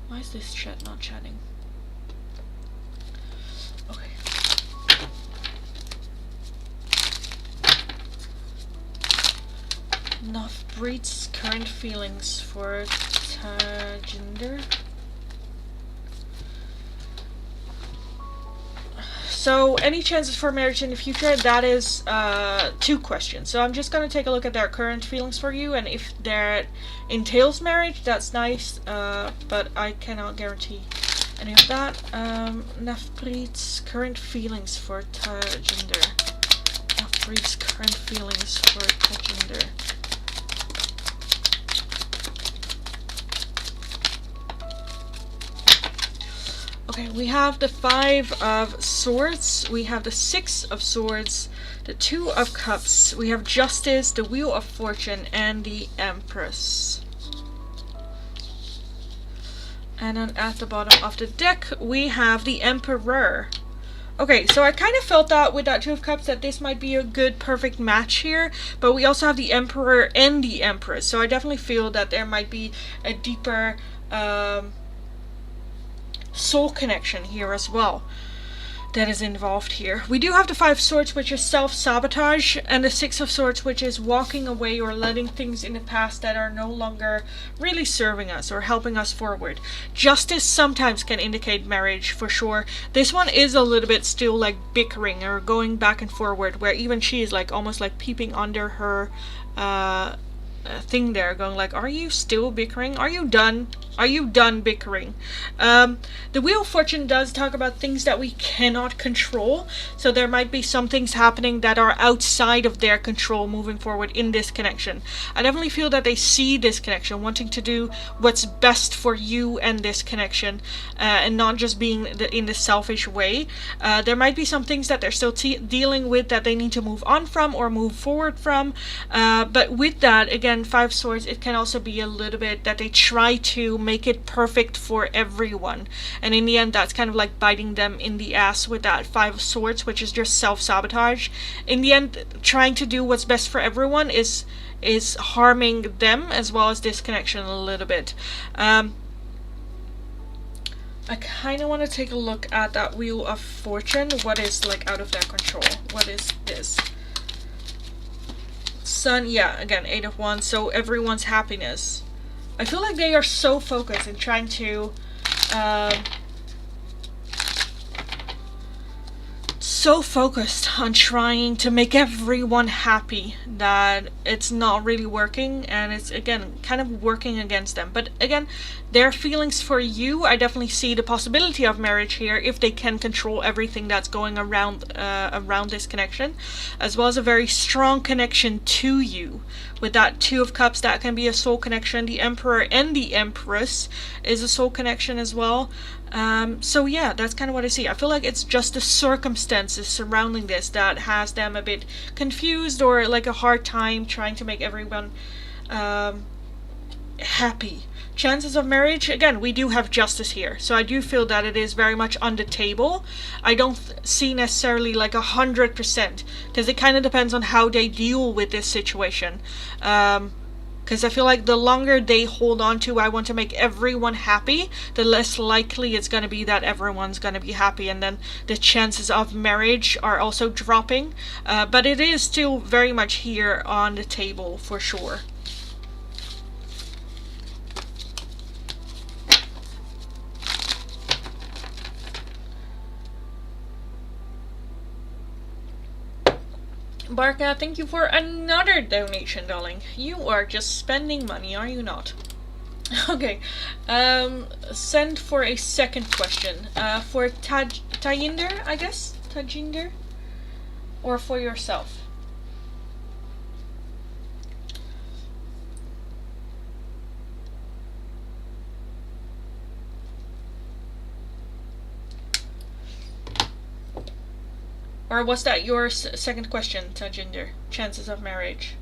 Why is this chat not chatting? Okay. Navpreet's current feelings for Tajinder. So, any chances for marriage in the future? That is 2 questions. So I'm just going to take a look at their current feelings for you, and if that entails marriage, that's nice, but I cannot guarantee any of that. Navpreet's current feelings for Tajinder. Navpreet's current feelings for Tajinder. Okay, we have the 5 of Swords, we have the 6 of Swords, the 2 of Cups, we have Justice, the Wheel of Fortune, and the Empress. And then at the bottom of the deck, we have the Emperor. Okay, so I kind of felt that with that 2 of Cups that this might be a good, perfect match here, but we also have the Emperor and the Empress, so I definitely feel that there might be a deeper soul connection here as well. that is involved here. We do have the Five of Swords, which is self-sabotage, and the Six of Swords, which is walking away or letting things in the past that are no longer really serving us or helping us forward. Justice sometimes can indicate marriage, for sure. This one is a little bit still like bickering or going back and forward, where even she is like almost like peeping under her thing there, going like, are you still bickering? Are you done? Are you done bickering? The Wheel of Fortune does talk about things that we cannot control. So there might be some things happening that are outside of their control moving forward in this connection. I definitely feel that they see this connection, wanting to do what's best for you and this connection, and not just being in the selfish way. There might be some things that they're still dealing with that they need to move on from or move forward from. But with that, again, Five Swords, it can also be a little bit that they try to make it perfect for everyone, and in the end that's kind of like biting them in the ass with that Five of Swords, which is just self-sabotage. In the end, trying to do what's best for everyone is harming them as well as this connection a little bit. I kind of want to take a look at that Wheel of Fortune. What is like out of their control? What is this? Sun, yeah, again, Eight of Wands, so everyone's happiness. I feel like they are so focused in trying to make everyone happy that it's not really working, and it's again kind of working against them. But again, their feelings for you, I definitely see the possibility of marriage here if they can control everything that's going around this connection, as well as a very strong connection to you. With that Two of Cups, that can be a soul connection. The Emperor and the Empress is a soul connection as well. So yeah, that's kind of what I see. I feel like it's just the circumstances surrounding this that has them a bit confused or like a hard time trying to make everyone happy. Chances of marriage, again, we do have Justice here, so I do feel that it is very much on the table. I don't see necessarily like 100%, because it kind of depends on how they deal with this situation. Because I feel like the longer they hold on to, I want to make everyone happy, the less likely it's going to be that everyone's going to be happy, and then the chances of marriage are also dropping. But it is still very much here on the table for sure. Barca, thank you for another donation, darling. You are just spending money, are you not? Okay, send for a second question. For Tajinder, I guess? Tajinder? Or for yourself? Or was that your second question, Tajinder? Chances of marriage.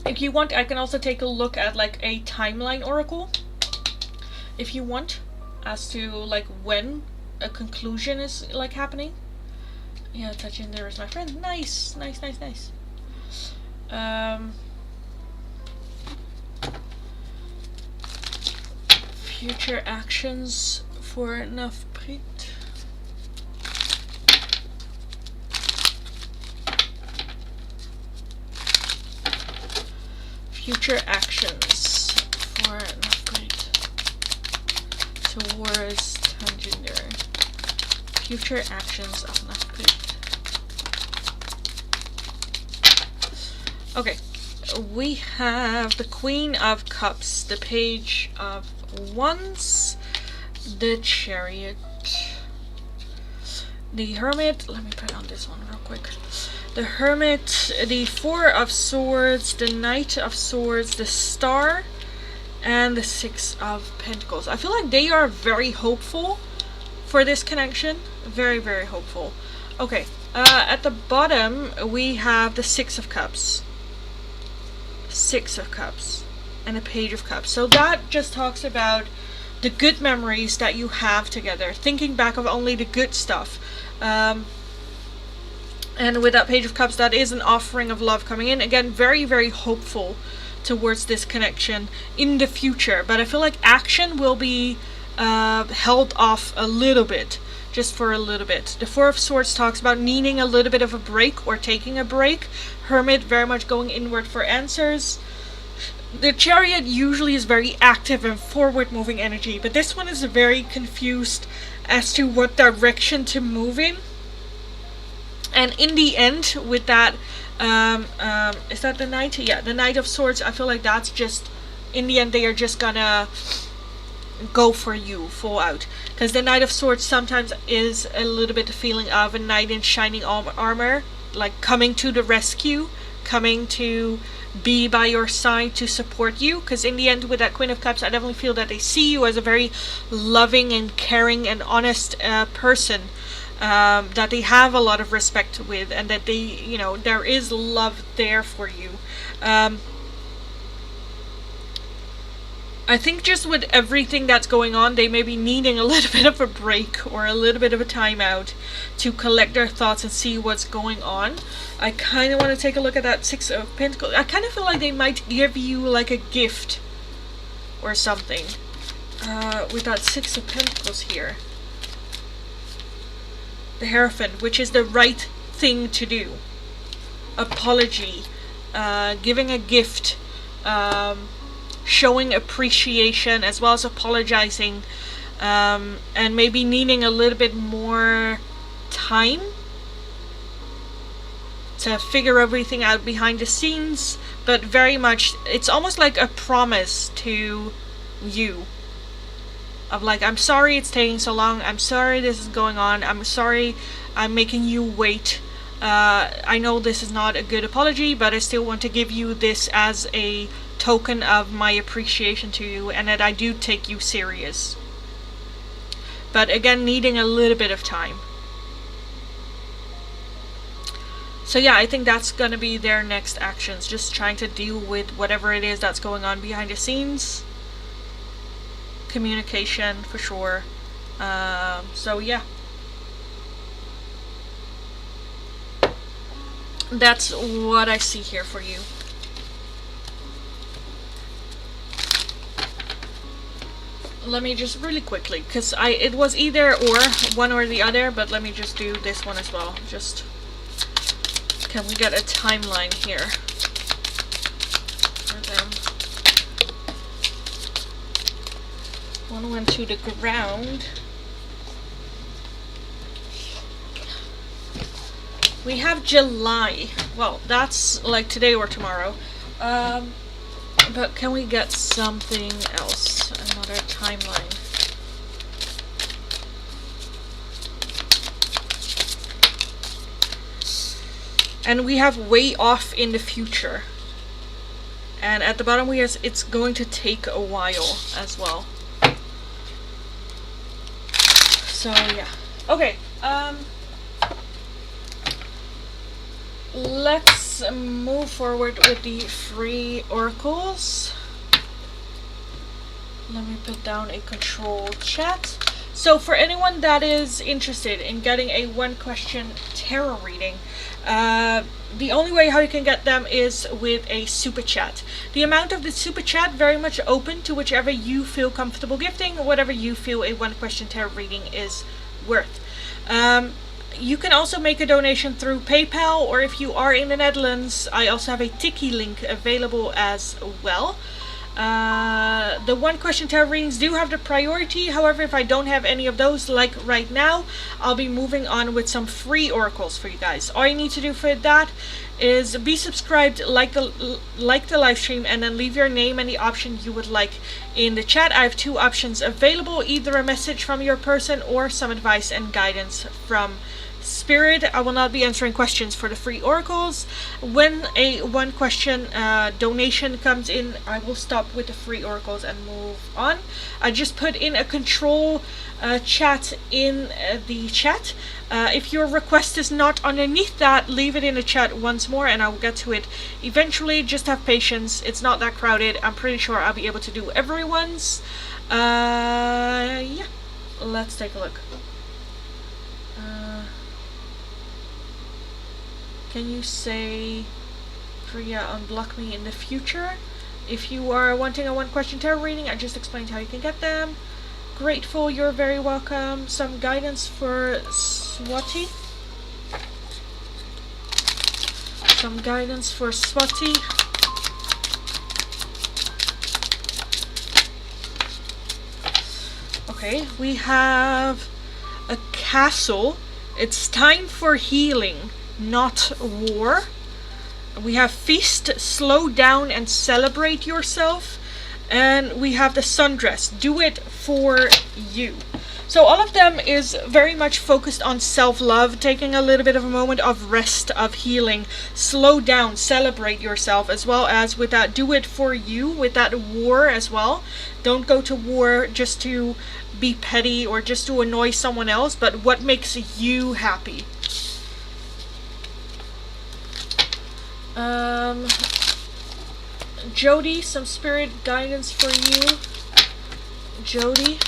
If you want, I can also take a look at like a timeline oracle. If you want, as to like when a conclusion is like happening. Yeah, Tajinder is my friend. Nice, nice, nice, nice. Future actions for Navpreet. Future actions for an upgrade towards Tajinder. Future actions of an upgrade. Okay, we have the Queen of Cups, the Page of Wands, the Chariot, the Hermit. Let me put on this one real quick. The Hermit, the Four of Swords, the Knight of Swords, the Star, and the Six of Pentacles. I feel like they are very hopeful for this connection. Very, very hopeful. Okay, at the bottom we have the Six of Cups. Six of Cups. And a Page of Cups. So that just talks about the good memories that you have together. Thinking back of only the good stuff. And with that Page of Cups, that is an offering of love coming in. Again, very, very hopeful towards this connection in the future. But I feel like action will be held off a little bit, just for a little bit. The Four of Swords talks about needing a little bit of a break or taking a break. Hermit, very much going inward for answers. The Chariot usually is very active and forward moving energy, but this one is very confused as to what direction to move in. And in the end, with that, is that the Knight? Yeah, the Knight of Swords, I feel like that's just, in the end, they are just gonna go for you full out. Because the Knight of Swords sometimes is a little bit the feeling of a knight in shining armor, like coming to the rescue, coming to be by your side to support you. Because in the end, with that Queen of Cups, I definitely feel that they see you as a very loving and caring and honest person, that they have a lot of respect with, and that they, you know, there is love there for you. I think just with everything that's going on, they may be needing a little bit of a break or a little bit of a timeout to collect their thoughts and see what's going on. I kind of want to take a look at that Six of Pentacles. I kind of feel like they might give you like a gift or something with that Six of Pentacles here. The Hierophant, which is the right thing to do. Apology, giving a gift, showing appreciation as well as apologizing, and maybe needing a little bit more time to figure everything out behind the scenes, but very much it's almost like a promise to you of like, I'm sorry it's taking so long, I'm sorry this is going on, I'm sorry I'm making you wait, I know this is not a good apology, but I still want to give you this as a token of my appreciation to you and that I do take you serious. But again, needing a little bit of time. So yeah, I think that's gonna be their next actions, just trying to deal with whatever it is that's going on behind the scenes. Communication for sure. So yeah, that's what I see here for you. Let me just really quickly, because it was either or, one or the other, but let me just do this one as well. Just, can we get a timeline here for them? One went to the ground. We have July. Well, that's like today or tomorrow. But can we get something else? Another timeline. And we have way off in the future. And at the bottom we have it's going to take a while as well. So yeah. Okay. Let's move forward with the free oracles. Let me put down a control chat. So for anyone that is interested in getting a one question tarot reading, the only way how you can get them is with a super chat. The amount of the super chat very much open to whichever you feel comfortable gifting, whatever you feel a one question tarot reading is worth. You can also make a donation through PayPal, or if you are in the Netherlands, I also have a Tiki link available as well. The one question tarot readings do have the priority. However, if I don't have any of those, like right now, I'll be moving on with some free oracles for you guys. All you need to do for that is be subscribed, like the live stream, and then leave your name and the option you would like in the chat. I have two options available, either a message from your person or some advice and guidance from Spirit. I will not be answering questions for the free oracles. When a one question donation comes in, I will stop with the free oracles and move on. I just put in a control chat in the chat. If your request is not underneath that, leave it in the chat once more and I will get to it eventually. Just have patience, it's not that crowded. I'm pretty sure I'll be able to do everyone's. Yeah, let's take a look. Can you say, Priya, unblock me in the future? If you are wanting a one question tarot reading, I just explained how you can get them. Grateful, you're very welcome. Some guidance for Swati. Some guidance for Swati. Okay, we have a castle. It's time for healing, not war. We have feast, slow down and celebrate yourself. And we have the sundress, do it for you. So all of them is very much focused on self-love, taking a little bit of a moment of rest, of healing, slow down, celebrate yourself, as well as with that do it for you, with that war as well. Don't go to war just to be petty or just to annoy someone else, but what makes you happy. Jody, some spirit guidance for you. Jody.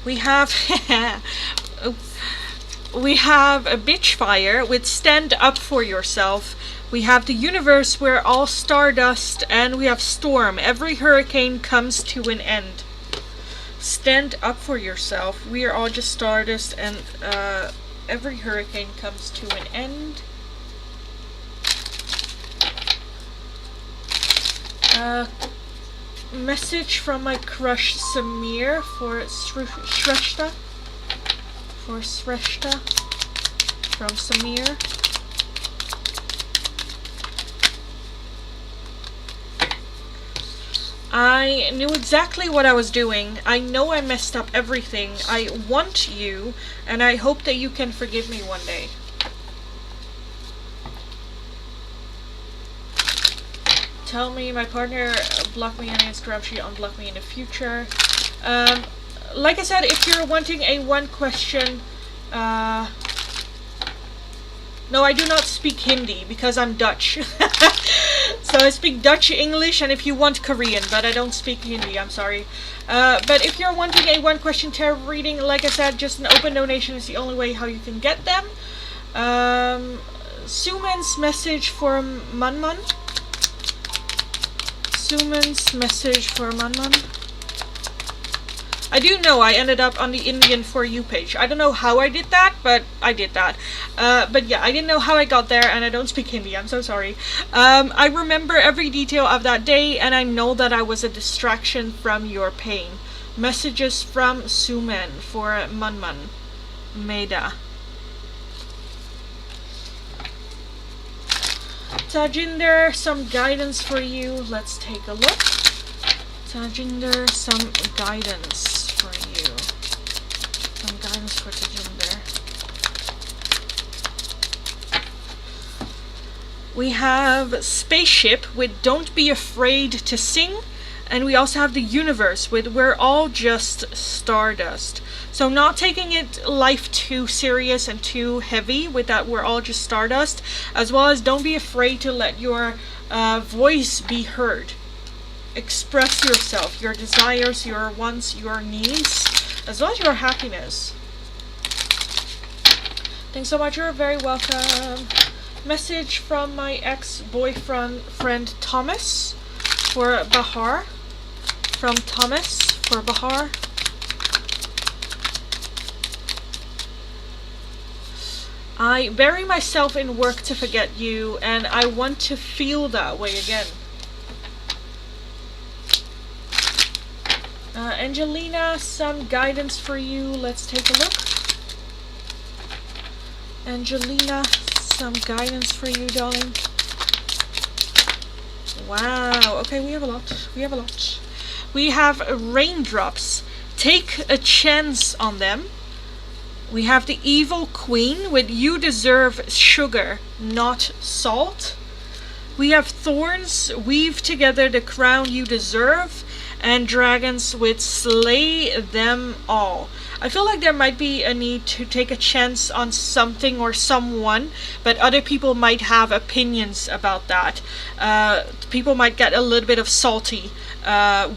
We have we have a bitch fire with stand up for yourself. We have the universe, we're all stardust, and we have storm. Every hurricane comes to an end. Stand up for yourself. We are all just stardust, and every hurricane comes to an end. Message from my crush Samir for Shrestha. For Shrestha from Samir. I knew exactly what I was doing. I know I messed up everything. I want you, and I hope that you can forgive me one day. Tell me, my partner blocked me on Instagram, she unblocked me in the future. Like I said, if you're wanting a one question... No, I do not speak Hindi because I'm Dutch. So I speak Dutch, English, and if you want Korean, but I don't speak Hindi, I'm sorry. But if you're wanting a one question tarot reading, like I said, just an open donation is the only way how you can get them. Suman's message for Manman. Suman's message for Manman. I do know I ended up on the Indian For You page. I don't know how I did that, but I did that. But yeah, I didn't know how I got there, and I don't speak Hindi. I'm so sorry. I remember every detail of that day, and I know that I was a distraction from your pain. Messages from Suman for Manman. Meda. Tajinder, some guidance for you. Let's take a look. Tajinder, some guidance for you. Some guidance for Tajinder. We have Spaceship with Don't Be Afraid to Sing. And we also have the Universe with We're All Just Stardust. So not taking it life too serious and too heavy with that We're All Just Stardust. As well as don't be afraid to let your voice be heard. Express yourself, your desires, your wants, your needs, as well as your happiness. Thanks so much, you're very welcome. Message from my ex-boyfriend Thomas for Bahar. From Thomas for Bahar. I bury myself in work to forget you, and I want to feel that way again. Angelina, some guidance for you. Let's take a look. Angelina, some guidance for you, darling. Wow. Okay, we have a lot. We have a lot. We have raindrops. Take a chance on them. We have the Evil Queen with You Deserve Sugar, Not Salt. We have Thorns. Weave together the crown you deserve. And dragons with Slay Them All. I feel like there might be a need to take a chance on something or someone, but other people might have opinions about that. People might get a little bit of salty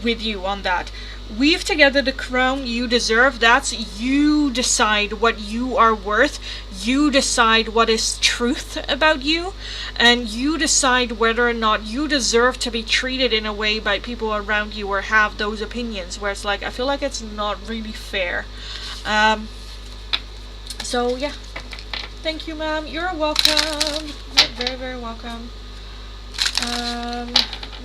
with you on that. Weave together the crown you deserve. That's you decide what you are worth. You decide what is truth about you. And you decide whether or not you deserve to be treated in a way by people around you or have those opinions where it's like, I feel like it's not really fair. So yeah. Thank you, ma'am. You're welcome. You're very, very welcome.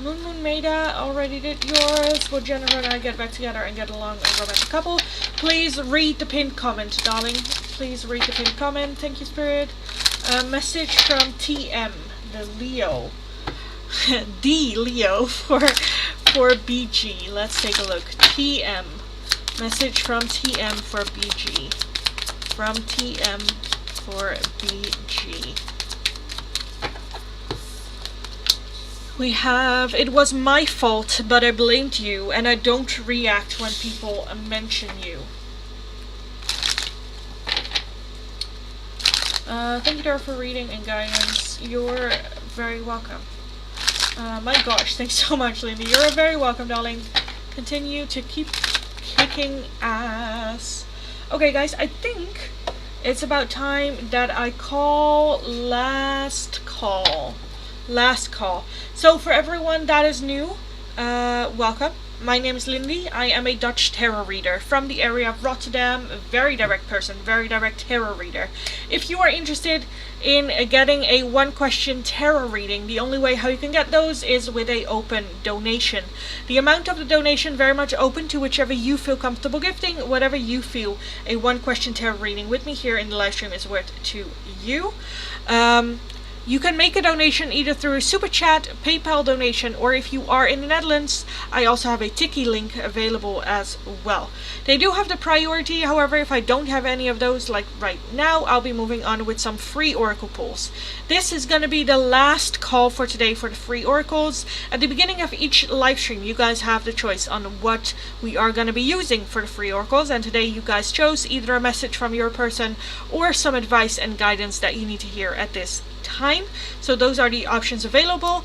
Moon Maida already did yours. Will Jennifer and I get back together and get along a romantic couple? Please read the pinned comment, darling. Please read the pinned comment. Thank you, Spirit. Message from TM, the Leo. D Leo for BG. Let's take a look. TM. Message from TM for BG. From TM for BG. We have, it was my fault, but I blamed you, and I don't react when people mention you. Thank you, Dara, for reading and guidance. You're very welcome. My gosh, thanks so much, Lindy. You're very welcome, darling. Continue to keep kicking ass. Okay, guys, I think it's about time that I call last call. Last call. So for everyone that is new, welcome. My name is Lindy. I am a Dutch tarot reader from the area of Rotterdam. A very direct person, very direct tarot reader. If you are interested in getting a one question tarot reading, the only way how you can get those is with a open donation. The amount of the donation very much open to whichever you feel comfortable gifting. Whatever you feel a one question tarot reading with me here in the live stream is worth to you. You can make a donation either through a super chat, PayPal donation, or if you are in the Netherlands, I also have a Tiki link available as well. They do have the priority, however, if I don't have any of those, like right now, I'll be moving on with some free oracle pulls. This is going to be the last call for today for the free oracles. At the beginning of each live stream, you guys have the choice on what we are going to be using for the free oracles, and today you guys chose either a message from your person or some advice and guidance that you need to hear at this time. So those are the options available.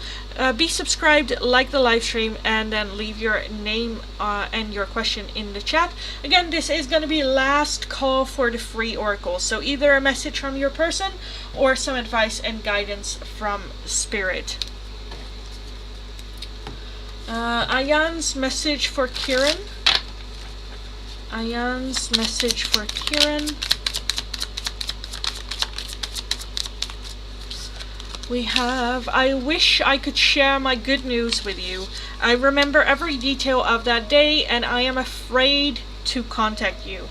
Be subscribed, like the live stream, and then leave your name and your question in the chat. Again, this is going to be last call for the free oracles. So either a message from your person or some advice and guidance from Spirit. Ayan's message for Kieran. Ayan's message for Kieran. We have, I wish I could share my good news with you. I remember every detail of that day and I am afraid to contact you.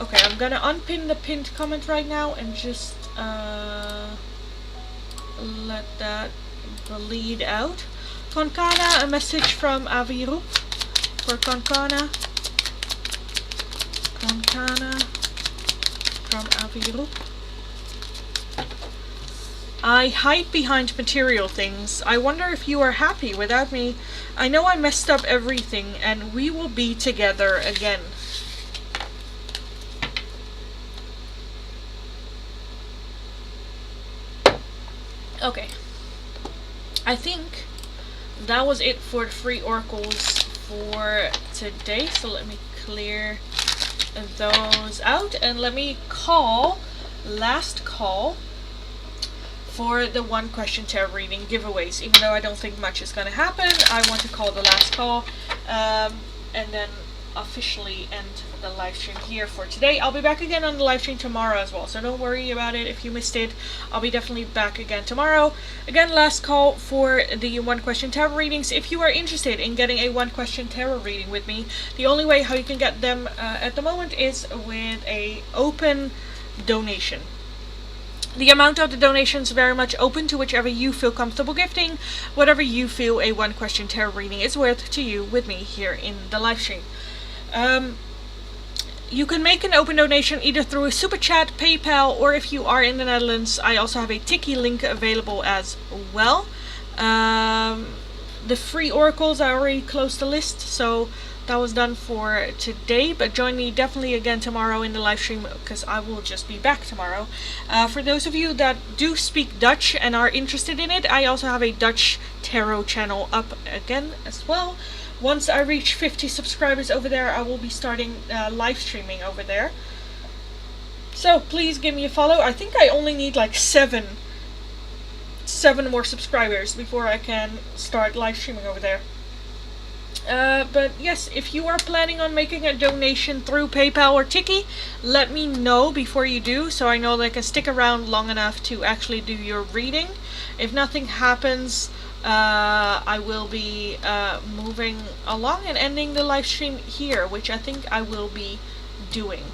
Okay, I'm gonna unpin the pinned comment right now and just let that bleed out. Konkana, a message from Avirup for Konkana. Konkana from Avirup. I hide behind material things. I wonder if you are happy without me. I know I messed up everything and we will be together again. Okay. I think that was it for the free oracles for today. So let me clear those out and let me call last call for the one question tarot reading giveaways. Even though I don't think much is going to happen, I want to call the last call and then officially end the live stream here for today. I'll be back again on the live stream tomorrow as well, so don't worry about it if you missed it. I'll be definitely back again tomorrow. Again, last call for the one question tarot readings. If you are interested in getting a one question tarot reading with me, the only way how you can get them at the moment is with a open donation. The amount of the donation is very much open to whichever you feel comfortable gifting, whatever you feel a one question tarot reading is worth to you with me here in the live stream. You can make an open donation either through a super chat, PayPal, or if you are in the Netherlands, I also have a Tiki link available as well. The free oracles, I already closed the list, so that was done for today, but join me definitely again tomorrow in the live stream, because I will just be back tomorrow. For those of you that do speak Dutch and are interested in it, I also have a Dutch tarot channel up again as well. Once I reach 50 subscribers over there, I will be starting live streaming over there. So please give me a follow. I think I only need like seven more subscribers before I can start live streaming over there. But yes, if you are planning on making a donation through PayPal or Tiki, let me know before you do, so I know that I can stick around long enough to actually do your reading. If nothing happens, I will be moving along and ending the live stream here, which I think I will be doing.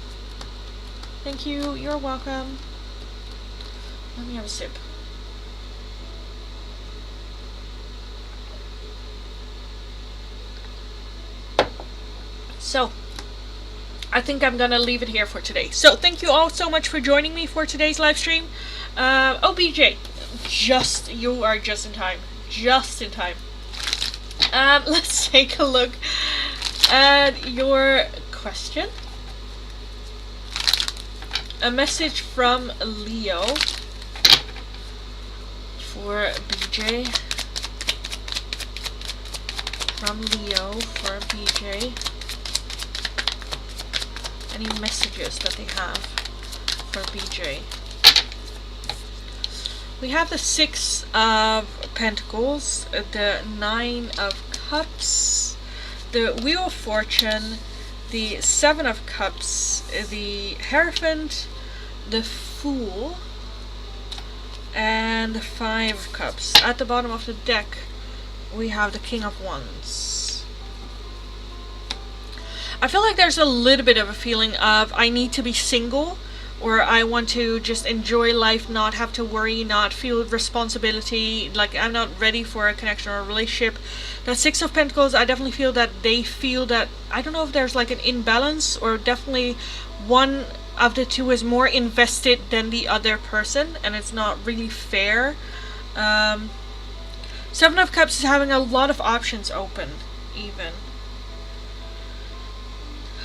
Thank you, you're welcome. Let me have a sip. So, I think I'm gonna leave it here for today. So, thank you all so much for joining me for today's live stream. Oh, BJ, you are just in time. Just in time. Let's take a look at your question. A message from Leo for BJ. From Leo for BJ. Any messages that they have for BJ. We have the 6 of Pentacles, the 9 of Cups, the Wheel of Fortune, the 7 of Cups, the Hierophant, the Fool, and the 5 of Cups. At the bottom of the deck, we have the King of Wands. I feel like there's a little bit of a feeling of I need to be single, or I want to just enjoy life, not have to worry, not feel responsibility, like I'm not ready for a connection or a relationship. That 6 of Pentacles, I definitely feel that they feel that, I don't know if there's like an imbalance, or definitely one of the two is more invested than the other person, and it's not really fair. 7 of Cups is having a lot of options open, even.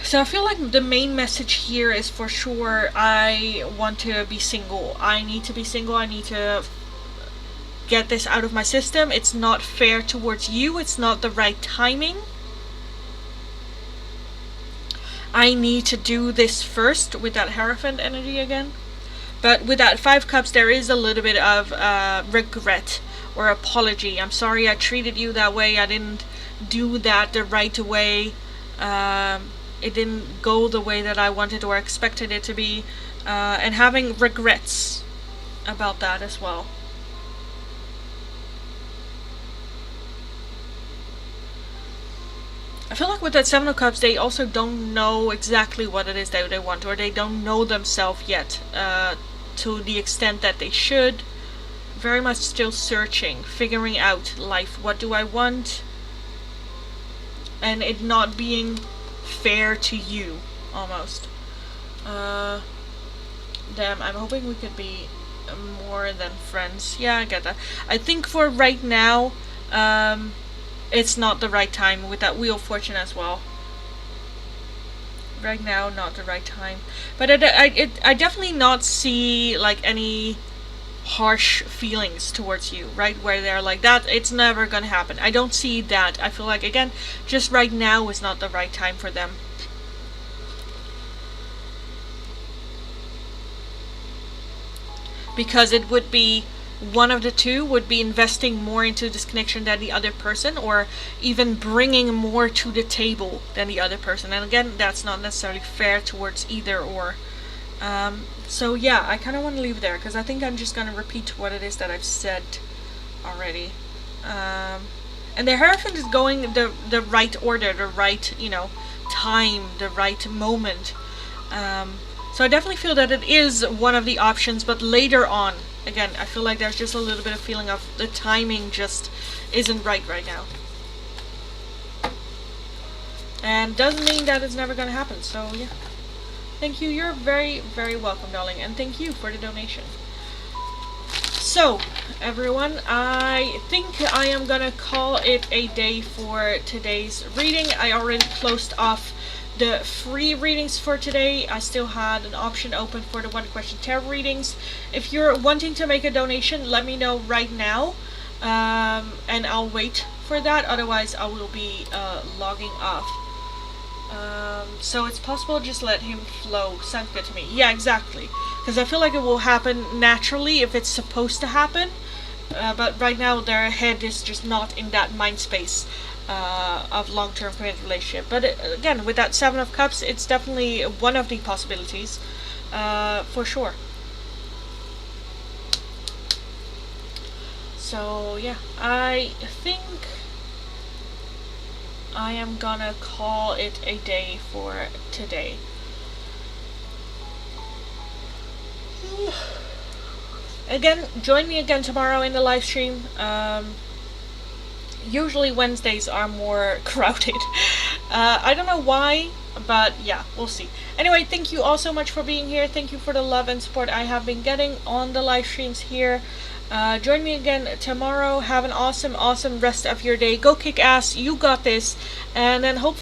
So I feel like the main message here is for sure I want to be single. I need to be single. I need to get this out of my system. It's not fair towards you. It's not the right timing. I need to do this first with that Hierophant energy again. But with that 5 Cups, there is a little bit of regret or apology. I'm sorry I treated you that way. I didn't do that the right way. It didn't go the way that I wanted or expected it to be, and having regrets about that as well. I feel like with that 7 of Cups, they also don't know exactly what it is that they want, or they don't know themselves yet to the extent that they should. Very much still searching, figuring out life. What do I want? And it not being fair to you, almost. Damn, I'm hoping we could be more than friends. Yeah, I get that. I think for right now, it's not the right time with that Wheel of Fortune as well. Right now, not the right time. But I definitely not see like any harsh feelings towards you, right? Where they're like that, it's never gonna happen. I don't see that. I feel like, again, just right now is not the right time for them. Because it would be one of the two would be investing more into this connection than the other person, or even bringing more to the table than the other person. And again, that's not necessarily fair towards either or. So yeah, I kind of want to leave it there, because I think I'm just going to repeat what it is that I've said already. And the Hierophant is going the right order, the right, time, the right moment. So I definitely feel that it is one of the options, but later on, again, I feel like there's just a little bit of feeling of the timing just isn't right now. And doesn't mean that it's never going to happen, so yeah. Thank you. You're very, very welcome, darling. And thank you for the donation. So, everyone, I think I am gonna call it a day for today's reading. I already closed off the free readings for today. I still had an option open for the one question tarot readings. If you're wanting to make a donation, let me know right now, and I'll wait for that. Otherwise, I will be logging off. So it's possible, just let him flow. Sounds good to me. Yeah, exactly. Because I feel like it will happen naturally if it's supposed to happen. But right now their head is just not in that mind space of long-term committed relationship. But again, with that Seven of Cups, it's definitely one of the possibilities, for sure. So yeah, I think I am gonna call it a day for today. Again, join me again tomorrow in the live stream. Usually Wednesdays are more crowded. I don't know why, but yeah, we'll see. Anyway, thank you all so much for being here. Thank you for the love and support I have been getting on the live streams here. Join me again tomorrow. Have an awesome rest of your day. Go kick ass. You got this. And then hopefully